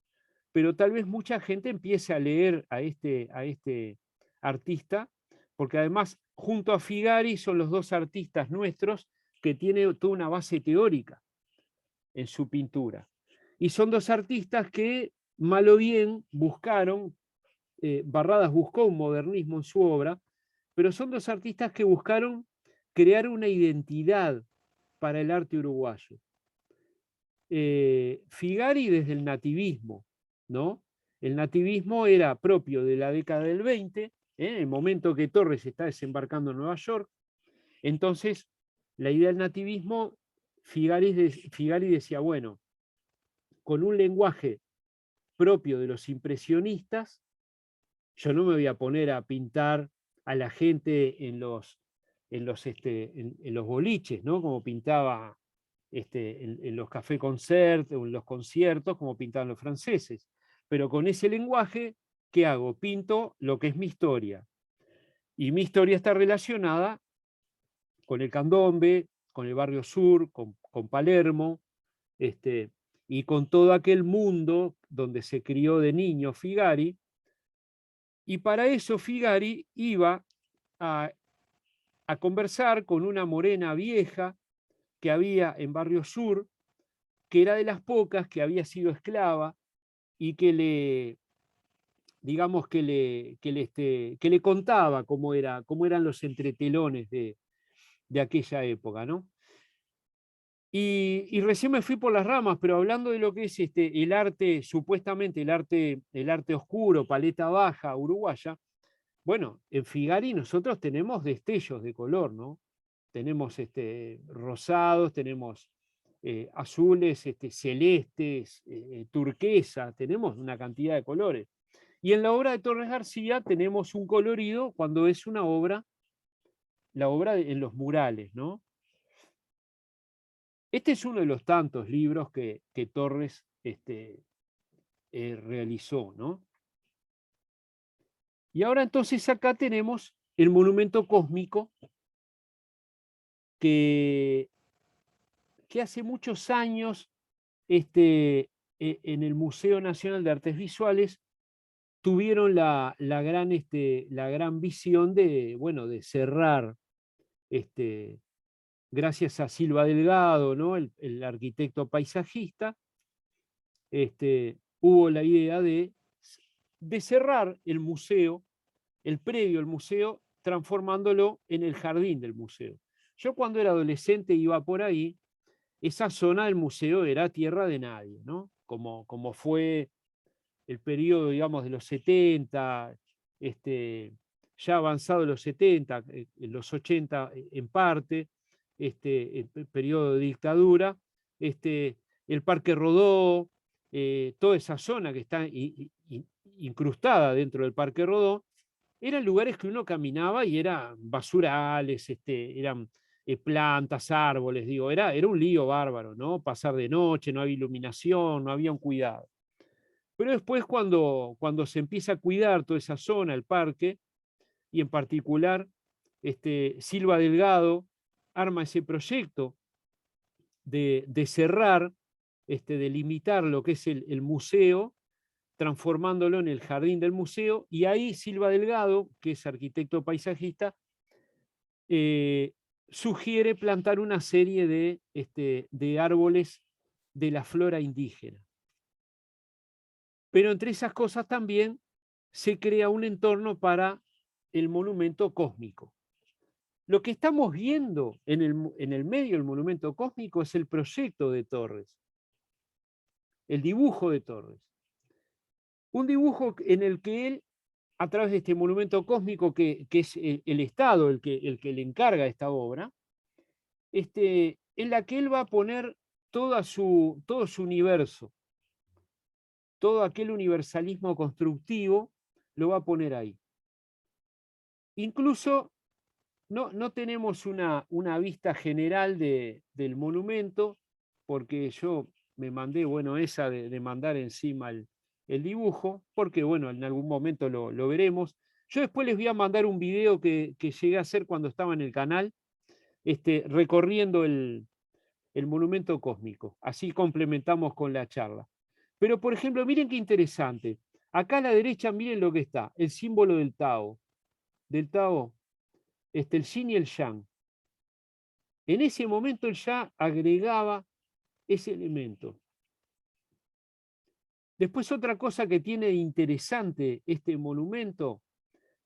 pero tal vez mucha gente empiece a leer a este artista, porque además junto a Figari son los dos artistas nuestros que tienen toda una base teórica en su pintura. Y son dos artistas que, mal o bien, buscaron, Barradas buscó un modernismo en su obra, pero son dos artistas que buscaron crear una identidad para el arte uruguayo. Figari desde el nativismo, ¿no? El nativismo era propio de la década del 20, el momento que Torres está desembarcando en Nueva York. Entonces, la idea del nativismo, Figari decía, bueno, con un lenguaje propio de los impresionistas, yo no me voy a poner a pintar a la gente en los boliches, ¿no? Como pintaba en los cafés concert o en los conciertos, como pintaban los franceses. Pero con ese lenguaje, ¿qué hago? Pinto lo que es mi historia. Y mi historia está relacionada con el candombe, con el barrio sur, con Palermo, y con todo aquel mundo donde se crió de niño Figari. Y para eso Figari iba a, a conversar con una morena vieja que había en Barrio Sur, que era de las pocas que había sido esclava y que digamos, que le contaba cómo eran los entretelones de aquella época, ¿no? Y recién me fui por las ramas, pero hablando de lo que es el arte, supuestamente el arte oscuro, paleta baja uruguaya, bueno, en Figari nosotros tenemos destellos de color, ¿no? Tenemos rosados, tenemos azules, celestes, turquesa, tenemos una cantidad de colores. Y en la obra de Torres García tenemos un colorido cuando es una obra, la obra en los murales, ¿no? Este es uno de los tantos libros que Torres realizó, ¿no? Y ahora entonces acá tenemos el monumento cósmico que, que hace muchos años en el Museo Nacional de Artes Visuales tuvieron la gran visión de, bueno, de cerrar, gracias a Silva Delgado, ¿no? el arquitecto paisajista, hubo la idea de de cerrar el museo, el predio del museo, transformándolo en el jardín del museo. Yo cuando era adolescente iba por ahí, esa zona del museo era tierra de nadie, ¿no? Como fue el periodo, digamos, de los 70, ya avanzado los 70, en los 80 en parte, el periodo de dictadura, el Parque Rodó, toda esa zona que está incrustada dentro del Parque Rodó, eran lugares que uno caminaba y eran basurales, eran plantas, árboles, digo, era un lío bárbaro, ¿no? Pasar de noche, no había iluminación, no había un cuidado. Pero después cuando se empieza a cuidar toda esa zona, el parque, y en particular Silva Delgado arma ese proyecto de cerrar, de limitar lo que es el museo, transformándolo en el jardín del museo, y ahí Silva Delgado, que es arquitecto paisajista, sugiere plantar una serie de árboles de la flora indígena. Pero entre esas cosas también se crea un entorno para el monumento cósmico. Lo que estamos viendo en el medio del monumento cósmico es el proyecto de Torres, el dibujo de Torres. Un dibujo en el que él, a través de este monumento cósmico, que es el Estado el que le encarga esta obra, en la que él va a poner todo su universo, todo aquel universalismo constructivo, lo va a poner ahí. Incluso no tenemos una vista general del monumento, porque yo me mandé, bueno, esa de mandar encima el dibujo, porque bueno, en algún momento lo veremos. Yo después les voy a mandar un video que llegué a hacer cuando estaba en el canal, recorriendo el monumento cósmico. Así complementamos con la charla. Pero, por ejemplo, miren qué interesante. Acá a la derecha, miren lo que está, el símbolo del Tao. Del Tao, el yin y el yang. En ese momento él ya agregaba ese elemento. Después otra cosa que tiene interesante este monumento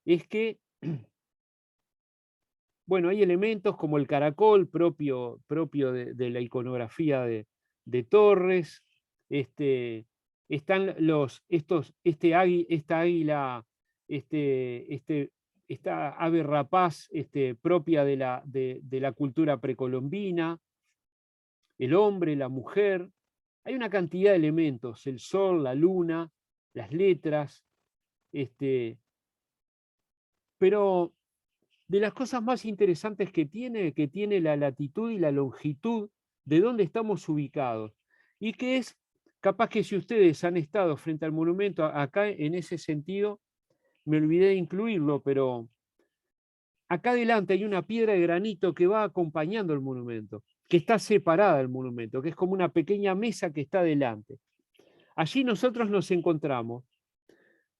es que, bueno, hay elementos como el caracol propio de la iconografía de Torres, están esta águila, esta ave rapaz propia de la cultura precolombina, el hombre, la mujer. Hay una cantidad de elementos, el sol, la luna, las letras, pero de las cosas más interesantes que tiene la latitud y la longitud de dónde estamos ubicados, y que es, capaz que si ustedes han estado frente al monumento, acá en ese sentido, me olvidé de incluirlo, pero acá adelante hay una piedra de granito que va acompañando el monumento, que está separada del monumento, que es como una pequeña mesa que está delante. Allí nosotros nos encontramos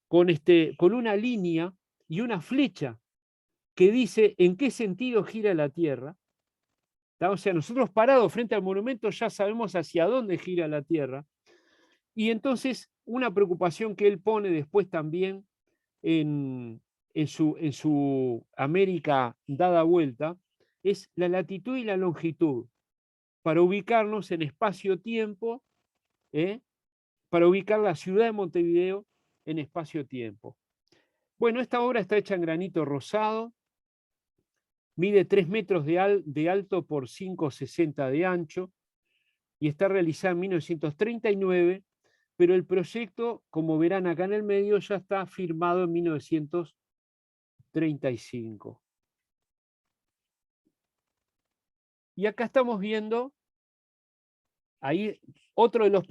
con una línea y una flecha que dice en qué sentido gira la Tierra. O sea, nosotros parados frente al monumento ya sabemos hacia dónde gira la Tierra. Y entonces una preocupación que él pone después también en su América dada vuelta es la latitud y la longitud, para ubicarnos en espacio-tiempo, para ubicar la ciudad de Montevideo en espacio-tiempo. Bueno, esta obra está hecha en granito rosado, mide 3 metros de alto por 5,60 de ancho y está realizada en 1939, pero el proyecto, como verán acá en el medio, ya está firmado en 1935. Y acá estamos viendo, ahí otro de los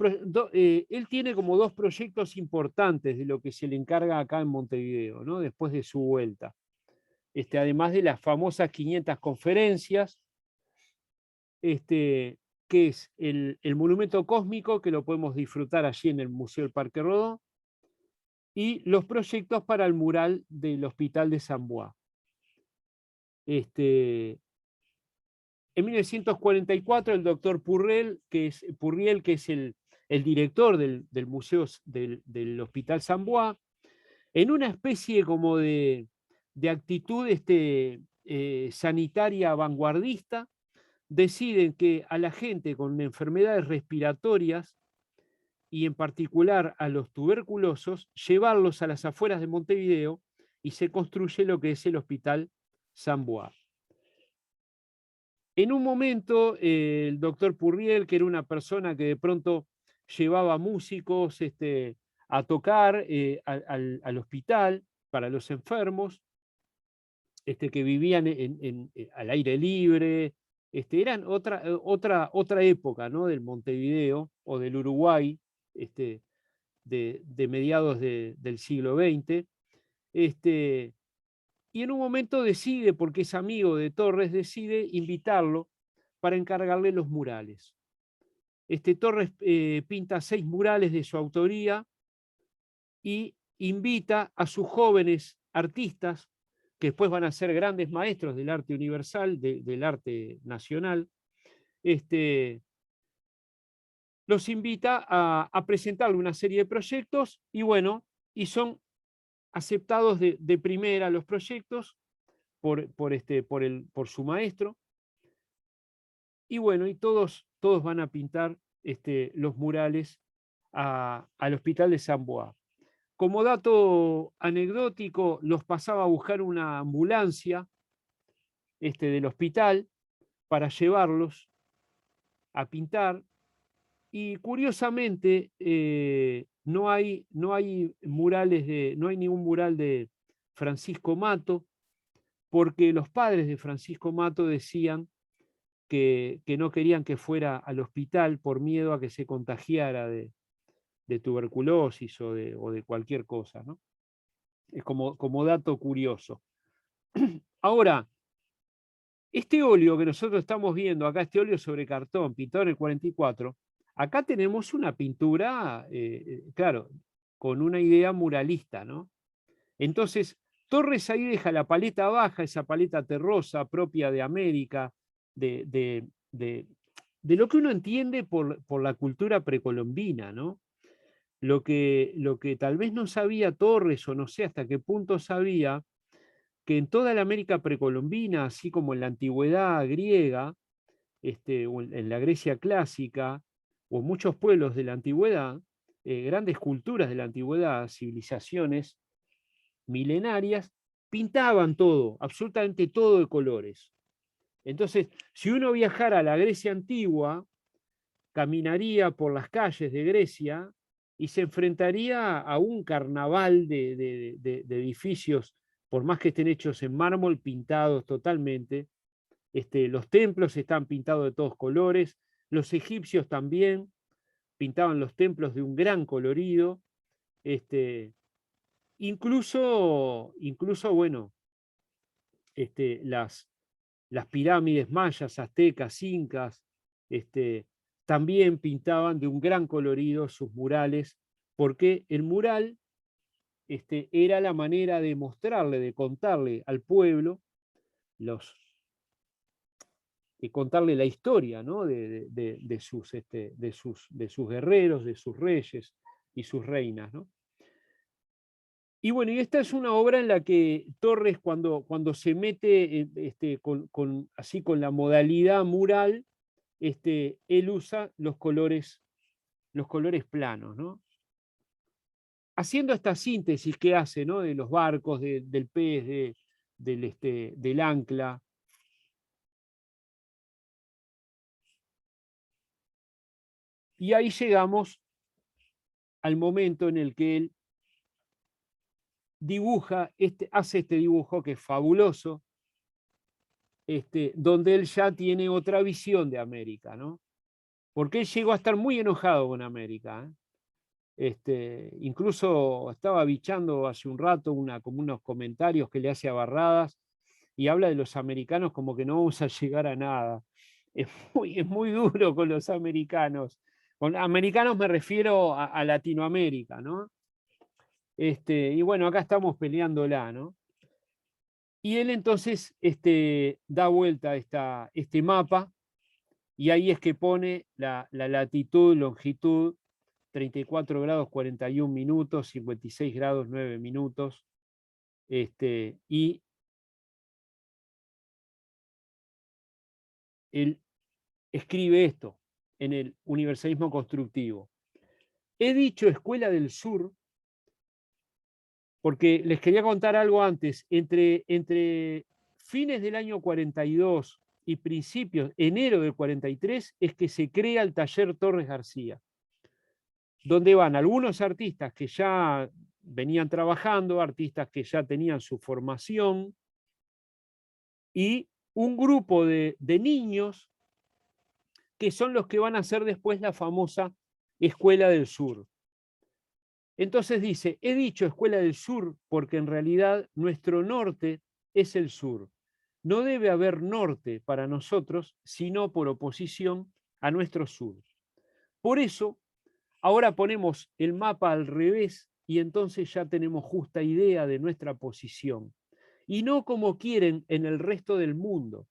él tiene como 2 proyectos importantes de lo que se le encarga acá en Montevideo, ¿no? Después de su vuelta. Además de las famosas 500 conferencias, que es el monumento cósmico, que lo podemos disfrutar allí en el Museo del Parque Rodó, y los proyectos para el mural del Hospital de San Bois. En 1944 el doctor Purriel, que es el director del Museo del Hospital San Bois, en una especie como de actitud sanitaria vanguardista, deciden que a la gente con enfermedades respiratorias, y en particular a los tuberculosos, llevarlos a las afueras de Montevideo, y se construye lo que es el Hospital San Bois. En un momento, el doctor Purriel, que era una persona que de pronto llevaba músicos a tocar al hospital para los enfermos, que vivían al aire libre, eran otra época, ¿no?, del Montevideo o del Uruguay, de mediados del siglo XX. Y en un momento decide, porque es amigo de Torres, decide invitarlo para encargarle los murales. Torres pinta 6 murales de su autoría y invita a sus jóvenes artistas, que después van a ser grandes maestros del arte universal, del arte nacional, los invita a presentarle una serie de proyectos, y bueno, y son aceptados de primera los proyectos por su maestro, y bueno, y todos van a pintar los murales al Hospital de San Bois. Como dato anecdótico, los pasaba a buscar una ambulancia del hospital para llevarlos a pintar, y curiosamente no hay ningún mural de Francisco Mato, porque los padres de Francisco Mato decían que no querían que fuera al hospital por miedo a que se contagiara de tuberculosis o de cualquier cosa, ¿no? Es como dato curioso. Ahora, este óleo que nosotros estamos viendo acá, este óleo sobre cartón, pintado en el 44, acá tenemos una pintura, claro, con una idea muralista, ¿no? Entonces, Torres ahí deja la paleta baja, esa paleta terrosa propia de América, de lo que uno entiende por la cultura precolombina, ¿no? Lo que tal vez no sabía Torres, o no sé hasta qué punto sabía, que en toda la América precolombina, así como en la antigüedad griega, o en la Grecia clásica, o en muchos pueblos de la antigüedad, grandes culturas de la antigüedad, civilizaciones milenarias, pintaban todo, absolutamente todo de colores. Entonces, si uno viajara a la Grecia antigua, caminaría por las calles de Grecia y se enfrentaría a un carnaval de edificios, por más que estén hechos en mármol, pintados totalmente. Los templos están pintados de todos colores, los egipcios también pintaban los templos de un gran colorido, incluso bueno, las pirámides mayas, aztecas, incas, también pintaban de un gran colorido sus murales, porque el mural era la manera de mostrarle, de contarle al pueblo, contarle la historia, ¿no?, de sus guerreros, de sus reyes y sus reinas, ¿no? Y bueno, y esta es una obra en la que Torres, cuando se mete así con la modalidad mural, él usa los colores planos, ¿no? Haciendo esta síntesis que hace, ¿no?, de los barcos, del pez, del ancla. Y ahí llegamos al momento en el que él dibuja, hace este dibujo que es fabuloso, donde él ya tiene otra visión de América, ¿no? Porque él llegó a estar muy enojado con América, ¿eh? Incluso estaba bichando hace un rato como unos comentarios que le hace a Barradas, y habla de los americanos como que no vamos a llegar a nada. Es muy duro con los americanos. Con americanos me refiero a Latinoamérica, ¿no? Y bueno, acá estamos peleándola, ¿no? Y él entonces da vuelta este mapa, y ahí es que pone la latitud, longitud 34 grados 41 minutos, 56 grados 9 minutos, y él escribe esto en el Universalismo Constructivo. He dicho Escuela del Sur porque les quería contar algo antes. Entre fines del año 42 y principios, enero del 43, es que se crea el taller Torres García, donde van algunos artistas que ya venían trabajando, artistas que ya tenían su formación, y un grupo de niños que son los que van a hacer después la famosa Escuela del Sur. Entonces dice, he dicho Escuela del Sur porque en realidad nuestro norte es el sur. No debe haber norte para nosotros, sino por oposición a nuestro sur. Por eso, ahora ponemos el mapa al revés y entonces ya tenemos justa idea de nuestra posición. Y no como quieren en el resto del mundo.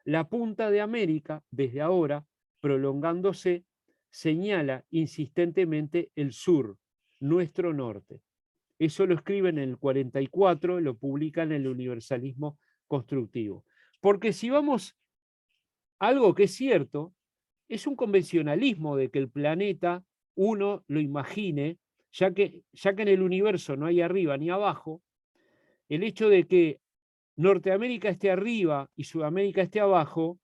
La punta de América, desde ahora, prolongándose, señala insistentemente el sur, nuestro norte. Eso lo escriben en el 44, lo publican en el Universalismo Constructivo. Porque si vamos a algo que es cierto, es un convencionalismo de que el planeta uno lo imagine, ya que en el universo no hay arriba ni abajo, el hecho de que Norteamérica esté arriba y Sudamérica esté abajo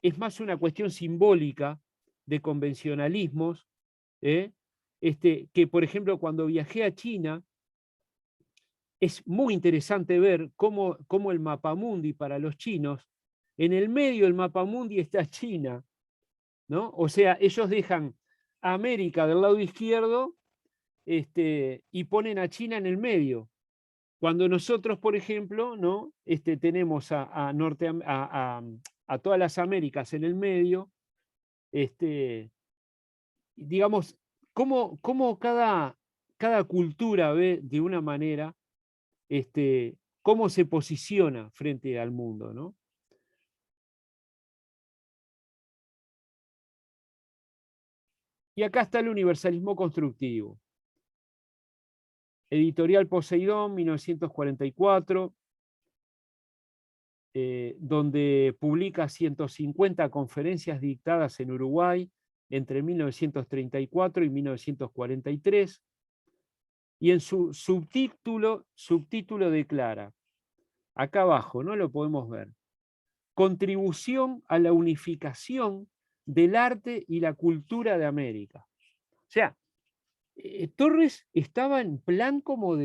es más una cuestión simbólica de convencionalismos, que por ejemplo cuando viajé a China, es muy interesante ver cómo el mapamundi para los chinos, en el medio del mapamundi está China, ¿no? O sea, ellos dejan a América del lado izquierdo, y ponen a China en el medio. Cuando nosotros, por ejemplo, ¿no? Tenemos a todas las Américas en el medio, digamos, cómo cada cultura ve de una manera cómo se posiciona frente al mundo, ¿no? Y acá está el universalismo constructivo. Editorial Poseidón, 1944, donde publica 150 conferencias dictadas en Uruguay entre 1934 y 1943, y en su subtítulo declara, acá abajo, no lo podemos ver, contribución a la unificación del arte y la cultura de América. O sea, Torres estaba en plan como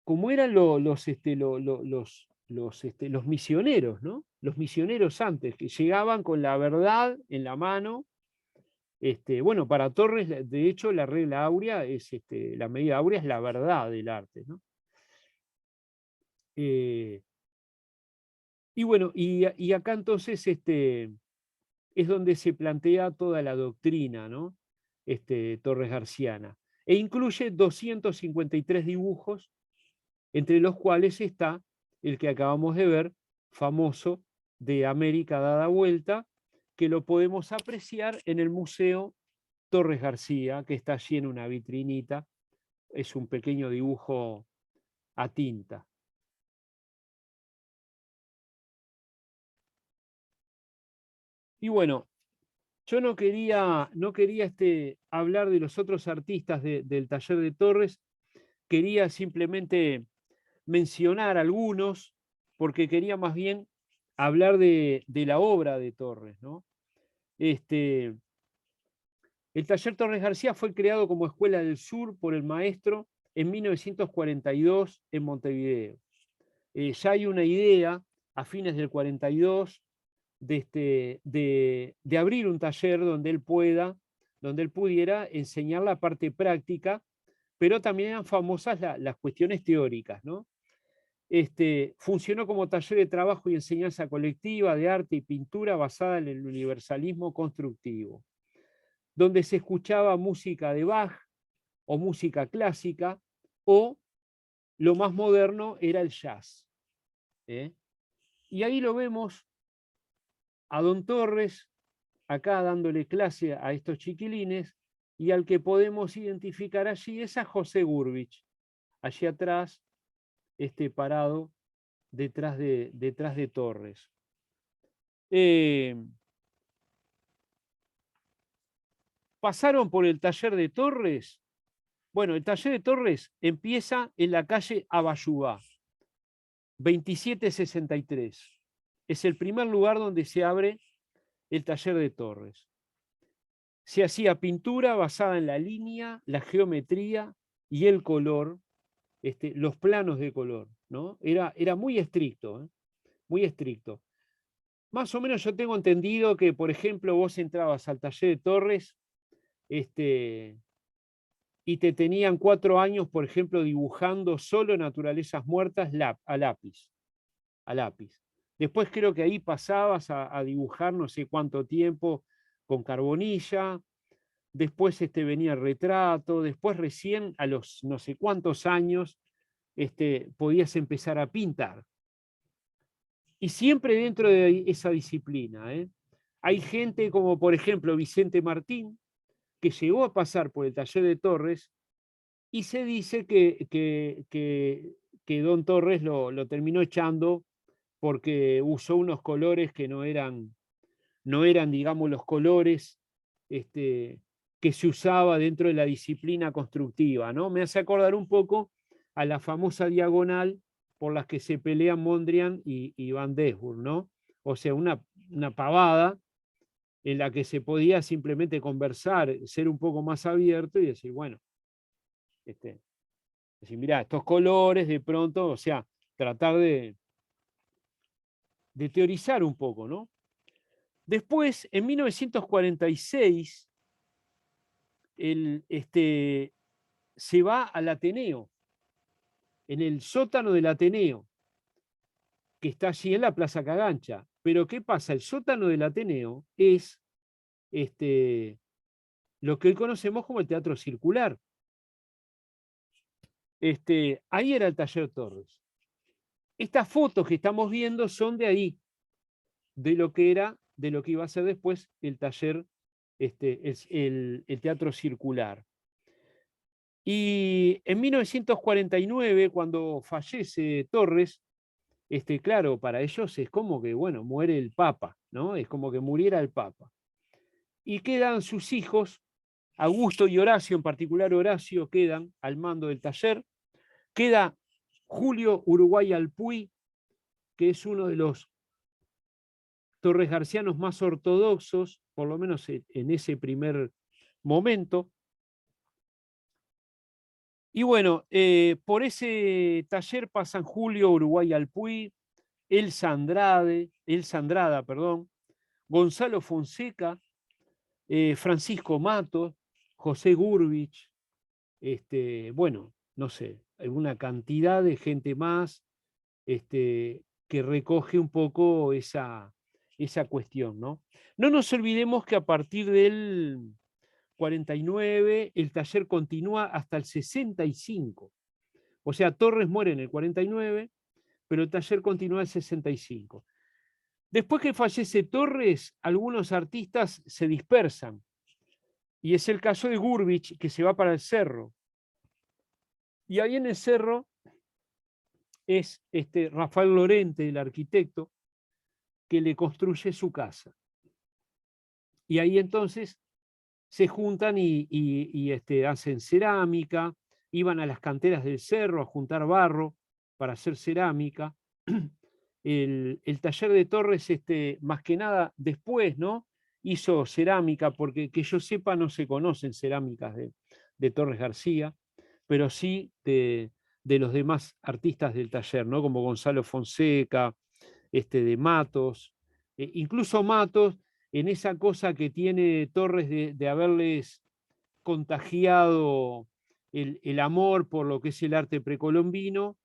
como eran los misioneros, ¿no? Los misioneros antes, que llegaban con la verdad en la mano. Bueno, para Torres, de hecho, la regla áurea es, la medida áurea es la verdad del arte, ¿no? Y bueno, y acá entonces es donde se plantea toda la doctrina, ¿no? Torres Garciana. E incluye 253 dibujos, entre los cuales está el que acabamos de ver, famoso, de América dada vuelta, que lo podemos apreciar en el Museo Torres García, que está allí en una vitrinita. Es un pequeño dibujo a tinta. Y bueno, yo no quería hablar de los otros artistas del taller de Torres, quería simplemente mencionar algunos, porque quería más bien hablar de la obra de Torres, ¿no? El taller Torres García fue creado como Escuela del Sur por el maestro en 1942 en Montevideo. Ya hay una idea a fines del 42 de abrir un taller donde él pudiera enseñar la parte práctica, pero también eran famosas las cuestiones teóricas, ¿no? Funcionó como taller de trabajo y enseñanza colectiva de arte y pintura basada en el universalismo constructivo, donde se escuchaba música de Bach o música clásica, o lo más moderno era el jazz. Y ahí lo vemos a Don Torres acá dándole clase a estos chiquilines, y al que podemos identificar allí es a José Gurbich, allí atrás, parado detrás de Torres. Pasaron por el taller de Torres. Bueno, el taller de Torres empieza en la calle Abayubá, 2763. Es el primer lugar donde se abre el taller de Torres. Se hacía pintura basada en la línea, la geometría y el color, los planos de color, ¿no? Era muy estricto, ¿eh? Muy estricto. Más o menos yo tengo entendido que, por ejemplo, vos entrabas al taller de Torres y te tenían 4 años, por ejemplo, dibujando solo naturalezas muertas a lápiz. A lápiz. Después creo que ahí pasabas a dibujar no sé cuánto tiempo con carbonilla. Después venía el retrato. Después recién a los no sé cuántos años podías empezar a pintar. Y siempre dentro de esa disciplina, ¿eh? Hay gente como, por ejemplo, Vicente Martín, que llegó a pasar por el taller de Torres, y se dice que Don Torres lo terminó echando porque usó unos colores que no eran, digamos, los colores que se usaba dentro de la disciplina constructiva, ¿no? Me hace acordar un poco a la famosa diagonal por las que se pelean Mondrian y Van Desburg, ¿no? O sea, una pavada en la que se podía simplemente conversar, ser un poco más abierto y decir, bueno, decir, mirá, estos colores de pronto, o sea, tratar de teorizar un poco, ¿no? Después, en 1946, se va al Ateneo, en el sótano del Ateneo, que está allí en la Plaza Cagancha. Pero ¿qué pasa? El sótano del Ateneo es lo que hoy conocemos como el Teatro Circular. Ahí era el taller Torres. Estas fotos que estamos viendo son de ahí, de lo que iba a ser después el taller, el Teatro Circular. Y en 1949, cuando fallece Torres, claro, para ellos es como que, bueno, muere el Papa, ¿no? Es como que muriera el Papa. Y quedan sus hijos, Augusto y Horacio, en particular Horacio, quedan al mando del taller. Queda Julio Uruguay Alpuy, que es uno de los Torres Garcianos más ortodoxos, por lo menos en ese primer momento. Y bueno, por ese taller pasan Julio Uruguay Alpuy, Elsa Andrada, perdón, Gonzalo Fonseca, Francisco Matos, José Gurbich, bueno, no sé, una cantidad de gente más que recoge un poco esa cuestión, ¿no? No nos olvidemos que a partir del 49 el taller continúa hasta el 65. O sea, Torres muere en el 49, pero el taller continúa en el 65. Después que fallece Torres, algunos artistas se dispersan. Y es el caso de Gurbich, que se va para el Cerro. Y ahí en el Cerro es Rafael Lorente, el arquitecto, que le construye su casa. Y ahí entonces se juntan y hacen cerámica, iban a las canteras del cerro a juntar barro para hacer cerámica. El taller de Torres, más que nada después, ¿no? Hizo cerámica, porque que yo sepa no se conocen cerámicas de Torres García, pero sí de los demás artistas del taller, ¿no? Como Gonzalo Fonseca, de Matos, incluso Matos, en esa cosa que tiene Torres de haberles contagiado el amor por lo que es el arte precolombino,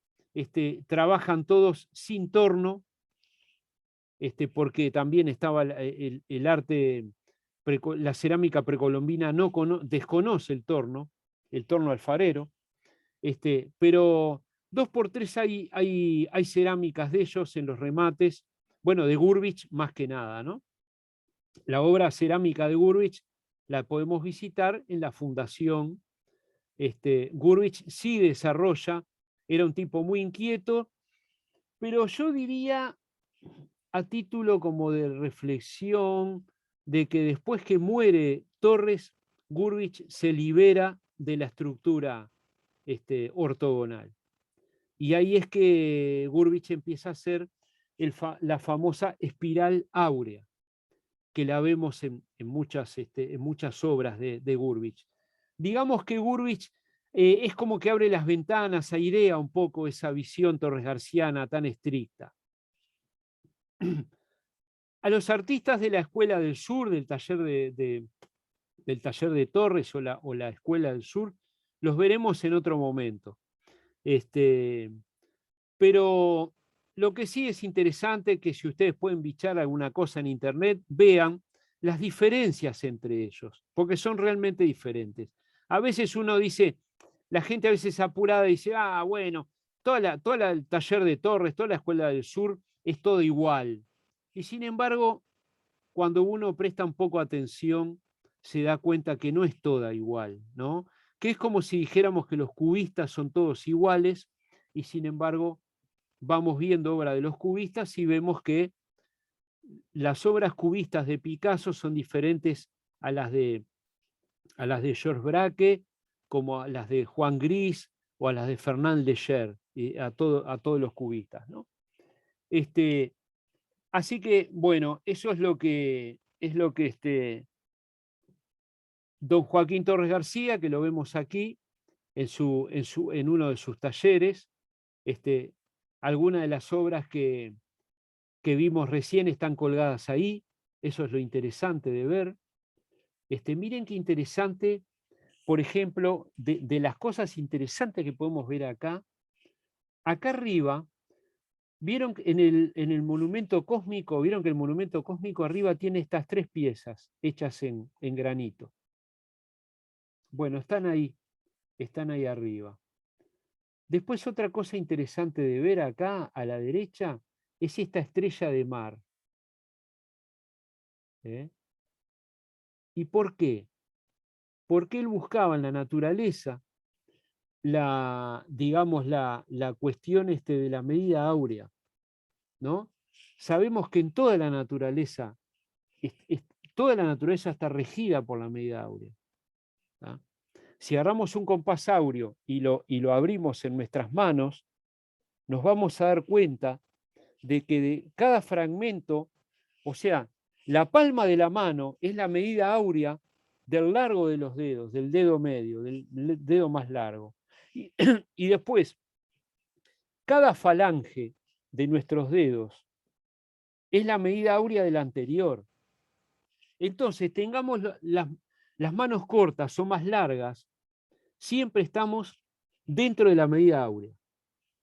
trabajan todos sin torno, porque también estaba el arte, la cerámica precolombina desconoce el torno alfarero, pero 2x3 hay cerámicas de ellos en los remates, bueno, de Gurbich más que nada, ¿no? La obra cerámica de Gurvich la podemos visitar en la fundación. Gurvich sí desarrolla, era un tipo muy inquieto, pero yo diría a título como de reflexión, de que después que muere Torres, Gurvich se libera de la estructura ortogonal. Y ahí es que Gurvich empieza a hacer la famosa espiral áurea, que la vemos en muchas obras de Gurvich. Digamos que Gurvich es como que abre las ventanas, airea un poco esa visión torresgarciana tan estricta. A los artistas de la Escuela del Sur, del taller de Torres o la Escuela del Sur, los veremos en otro momento. Pero lo que sí es interesante que si ustedes pueden bichar alguna cosa en internet, vean las diferencias entre ellos, porque son realmente diferentes. A veces uno dice, la gente a veces apurada dice, bueno, toda el taller de Torres, toda la Escuela del Sur es todo igual. Y sin embargo, cuando uno presta un poco atención, se da cuenta que no es toda igual, ¿no? Que es como si dijéramos que los cubistas son todos iguales y sin embargo vamos viendo obra de los cubistas y vemos que las obras cubistas de Picasso son diferentes a las de, Georges Braque, como a las de Juan Gris o a las de Fernand Léger, y a todos los cubistas, ¿no? Así que, bueno, eso es lo que don Joaquín Torres García, que lo vemos aquí en uno de sus talleres. Algunas de las obras que vimos recién están colgadas ahí. Eso es lo interesante de ver. Miren qué interesante, por ejemplo, de las cosas interesantes que podemos ver acá. Acá arriba, vieron en el monumento cósmico, vieron que el monumento cósmico arriba tiene estas 3 piezas hechas en granito. Bueno, están ahí arriba. Después otra cosa interesante de ver acá a la derecha es esta estrella de mar. ¿Eh? ¿Y por qué? Porque él buscaba en la naturaleza digamos, la cuestión de la medida áurea, ¿no? Sabemos que en toda la naturaleza, toda la naturaleza está regida por la medida áurea. ¿tá? Si agarramos un compás áureo y lo abrimos en nuestras manos, nos vamos a dar cuenta de que de cada fragmento, o sea, la palma de la mano es la medida áurea del largo de los dedos, del dedo medio, del dedo más largo. Y después, cada falange de nuestros dedos es la medida áurea del anterior. Entonces, tengamos las manos cortas o más largas, siempre estamos dentro de la medida áurea.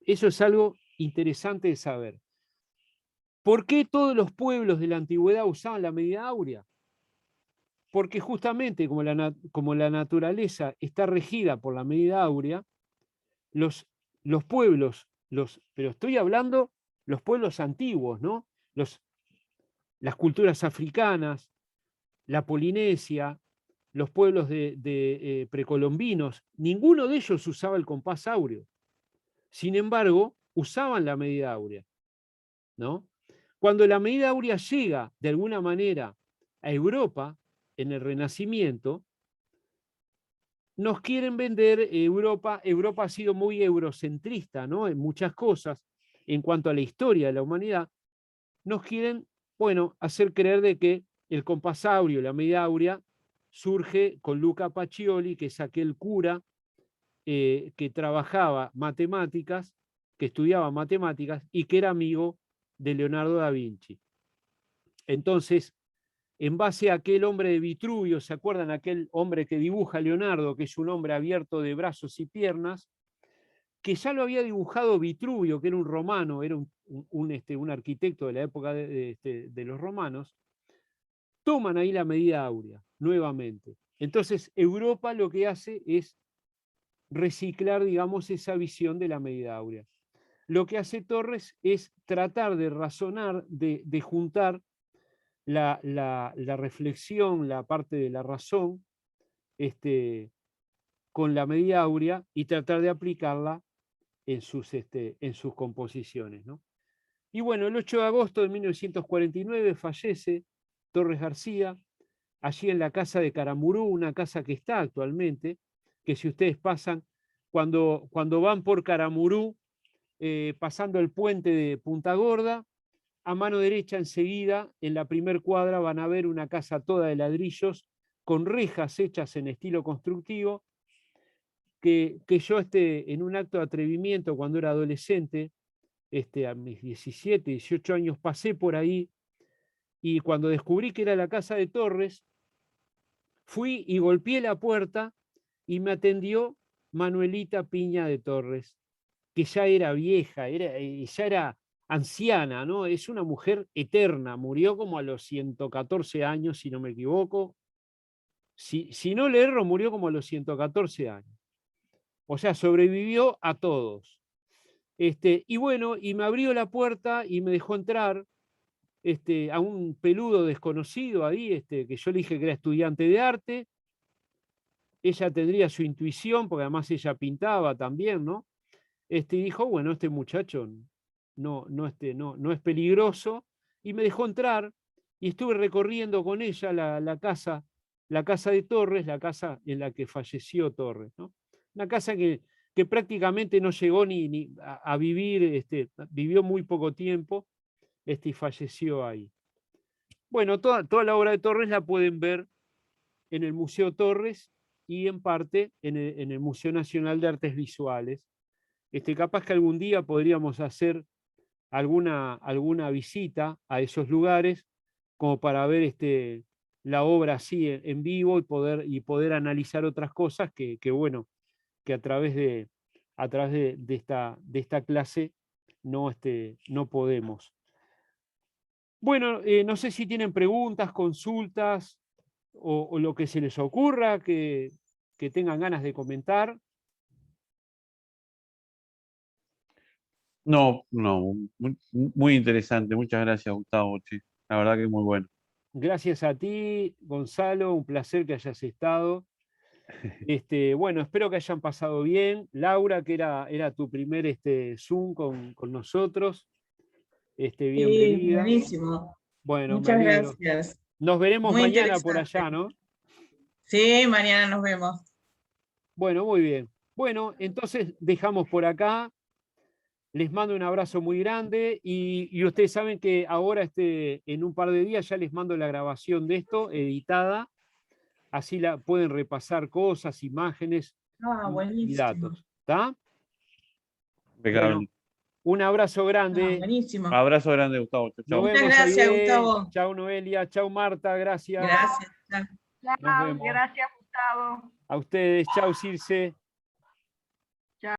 Eso es algo interesante de saber. ¿Por qué todos los pueblos de la antigüedad usaban la medida áurea? Porque justamente como la naturaleza está regida por la medida áurea, los pueblos, pero estoy hablando los pueblos antiguos, ¿no? Las culturas africanas, la Polinesia, los pueblos precolombinos, ninguno de ellos usaba el compás áureo. Sin embargo, usaban la medida áurea, ¿no? Cuando la medida áurea llega de alguna manera a Europa en el Renacimiento, nos quieren vender Europa. Europa ha sido muy eurocentrista, ¿no? En muchas cosas, en cuanto a la historia de la humanidad, nos quieren, bueno, hacer creer de que el compás áureo, la medida áurea, surge con Luca Pacioli, que es aquel cura que trabajaba matemáticas, que estudiaba matemáticas y que era amigo de Leonardo da Vinci. Entonces, en base a aquel hombre de Vitruvio, ¿se acuerdan? Aquel hombre que dibuja Leonardo, que es un hombre abierto de brazos y piernas, que ya lo había dibujado Vitruvio, que era un romano, era un arquitecto de la época de los romanos, toman ahí la medida áurea, nuevamente. Entonces, Europa lo que hace es reciclar, digamos, esa visión de la medida áurea. Lo que hace Torres es tratar de razonar, de juntar la reflexión, la parte de la razón, con la medida áurea y tratar de aplicarla en sus composiciones, ¿no? Y bueno, el 8 de agosto de 1949 fallece Torres García, allí en la casa de Caramurú, una casa que está actualmente, que si ustedes pasan, cuando van por Caramurú, pasando el puente de Punta Gorda, a mano derecha enseguida, en la primer cuadra, van a ver una casa toda de ladrillos, con rejas hechas en estilo constructivo, que yo en un acto de atrevimiento cuando era adolescente, a mis 17, 18 años, pasé por ahí y cuando descubrí que era la casa de Torres, fui y golpeé la puerta y me atendió Manuelita Piña de Torres, que ya era vieja, ya era anciana, ¿no? Es una mujer eterna, murió como a los 114 años, si no me equivoco. Si no le erro, murió como a los 114 años. O sea, sobrevivió a todos. Y bueno, y me abrió la puerta y me dejó entrar a un peludo desconocido ahí, que yo le dije que era estudiante de arte. Ella tendría su intuición, porque además ella pintaba también, ¿no? Y dijo, bueno, este muchacho no es peligroso, y me dejó entrar, y estuve recorriendo con ella la casa de Torres, la casa en la que falleció Torres, ¿no? Una casa que prácticamente no llegó ni a vivir, vivió muy poco tiempo, y falleció ahí. Bueno, toda la obra de Torres la pueden ver en el Museo Torres y en parte en el Museo Nacional de Artes Visuales. Capaz que algún día podríamos hacer alguna visita a esos lugares como para ver la obra así en vivo y poder analizar otras cosas bueno, que a través de esta clase no podemos. Bueno, no sé si tienen preguntas, consultas o lo que se les ocurra que tengan ganas de comentar. No, muy interesante. Muchas gracias, Gustavo. Che. La verdad que es muy bueno. Gracias a ti, Gonzalo, un placer que hayas estado. Bueno, espero que hayan pasado bien. Laura, que era tu primer Zoom con nosotros. Sí, Bienvenida. buenísimo. Bueno, me Muchas alegro. gracias. Nos veremos Muy mañana por interesante. allá, ¿no? Sí, mañana nos vemos. Bueno, muy bien. Bueno, entonces dejamos por acá. Les mando un abrazo muy grande y ustedes saben que ahora en un par de días ya les mando la grabación de esto editada, así la pueden repasar cosas, imágenes Ah, y buenísimo. datos. ¿Está? Bueno, Impecable. un abrazo Ah, grande. buenísimo. Abrazo grande, Gustavo. Chau, Nos chau. Muchas vemos, gracias, Aide. Gustavo. Chao, Noelia. Chao, Marta. Gracias. Gracias. Chao. Nos Chao, vemos. gracias, Gustavo. A ustedes. Chao, Circe.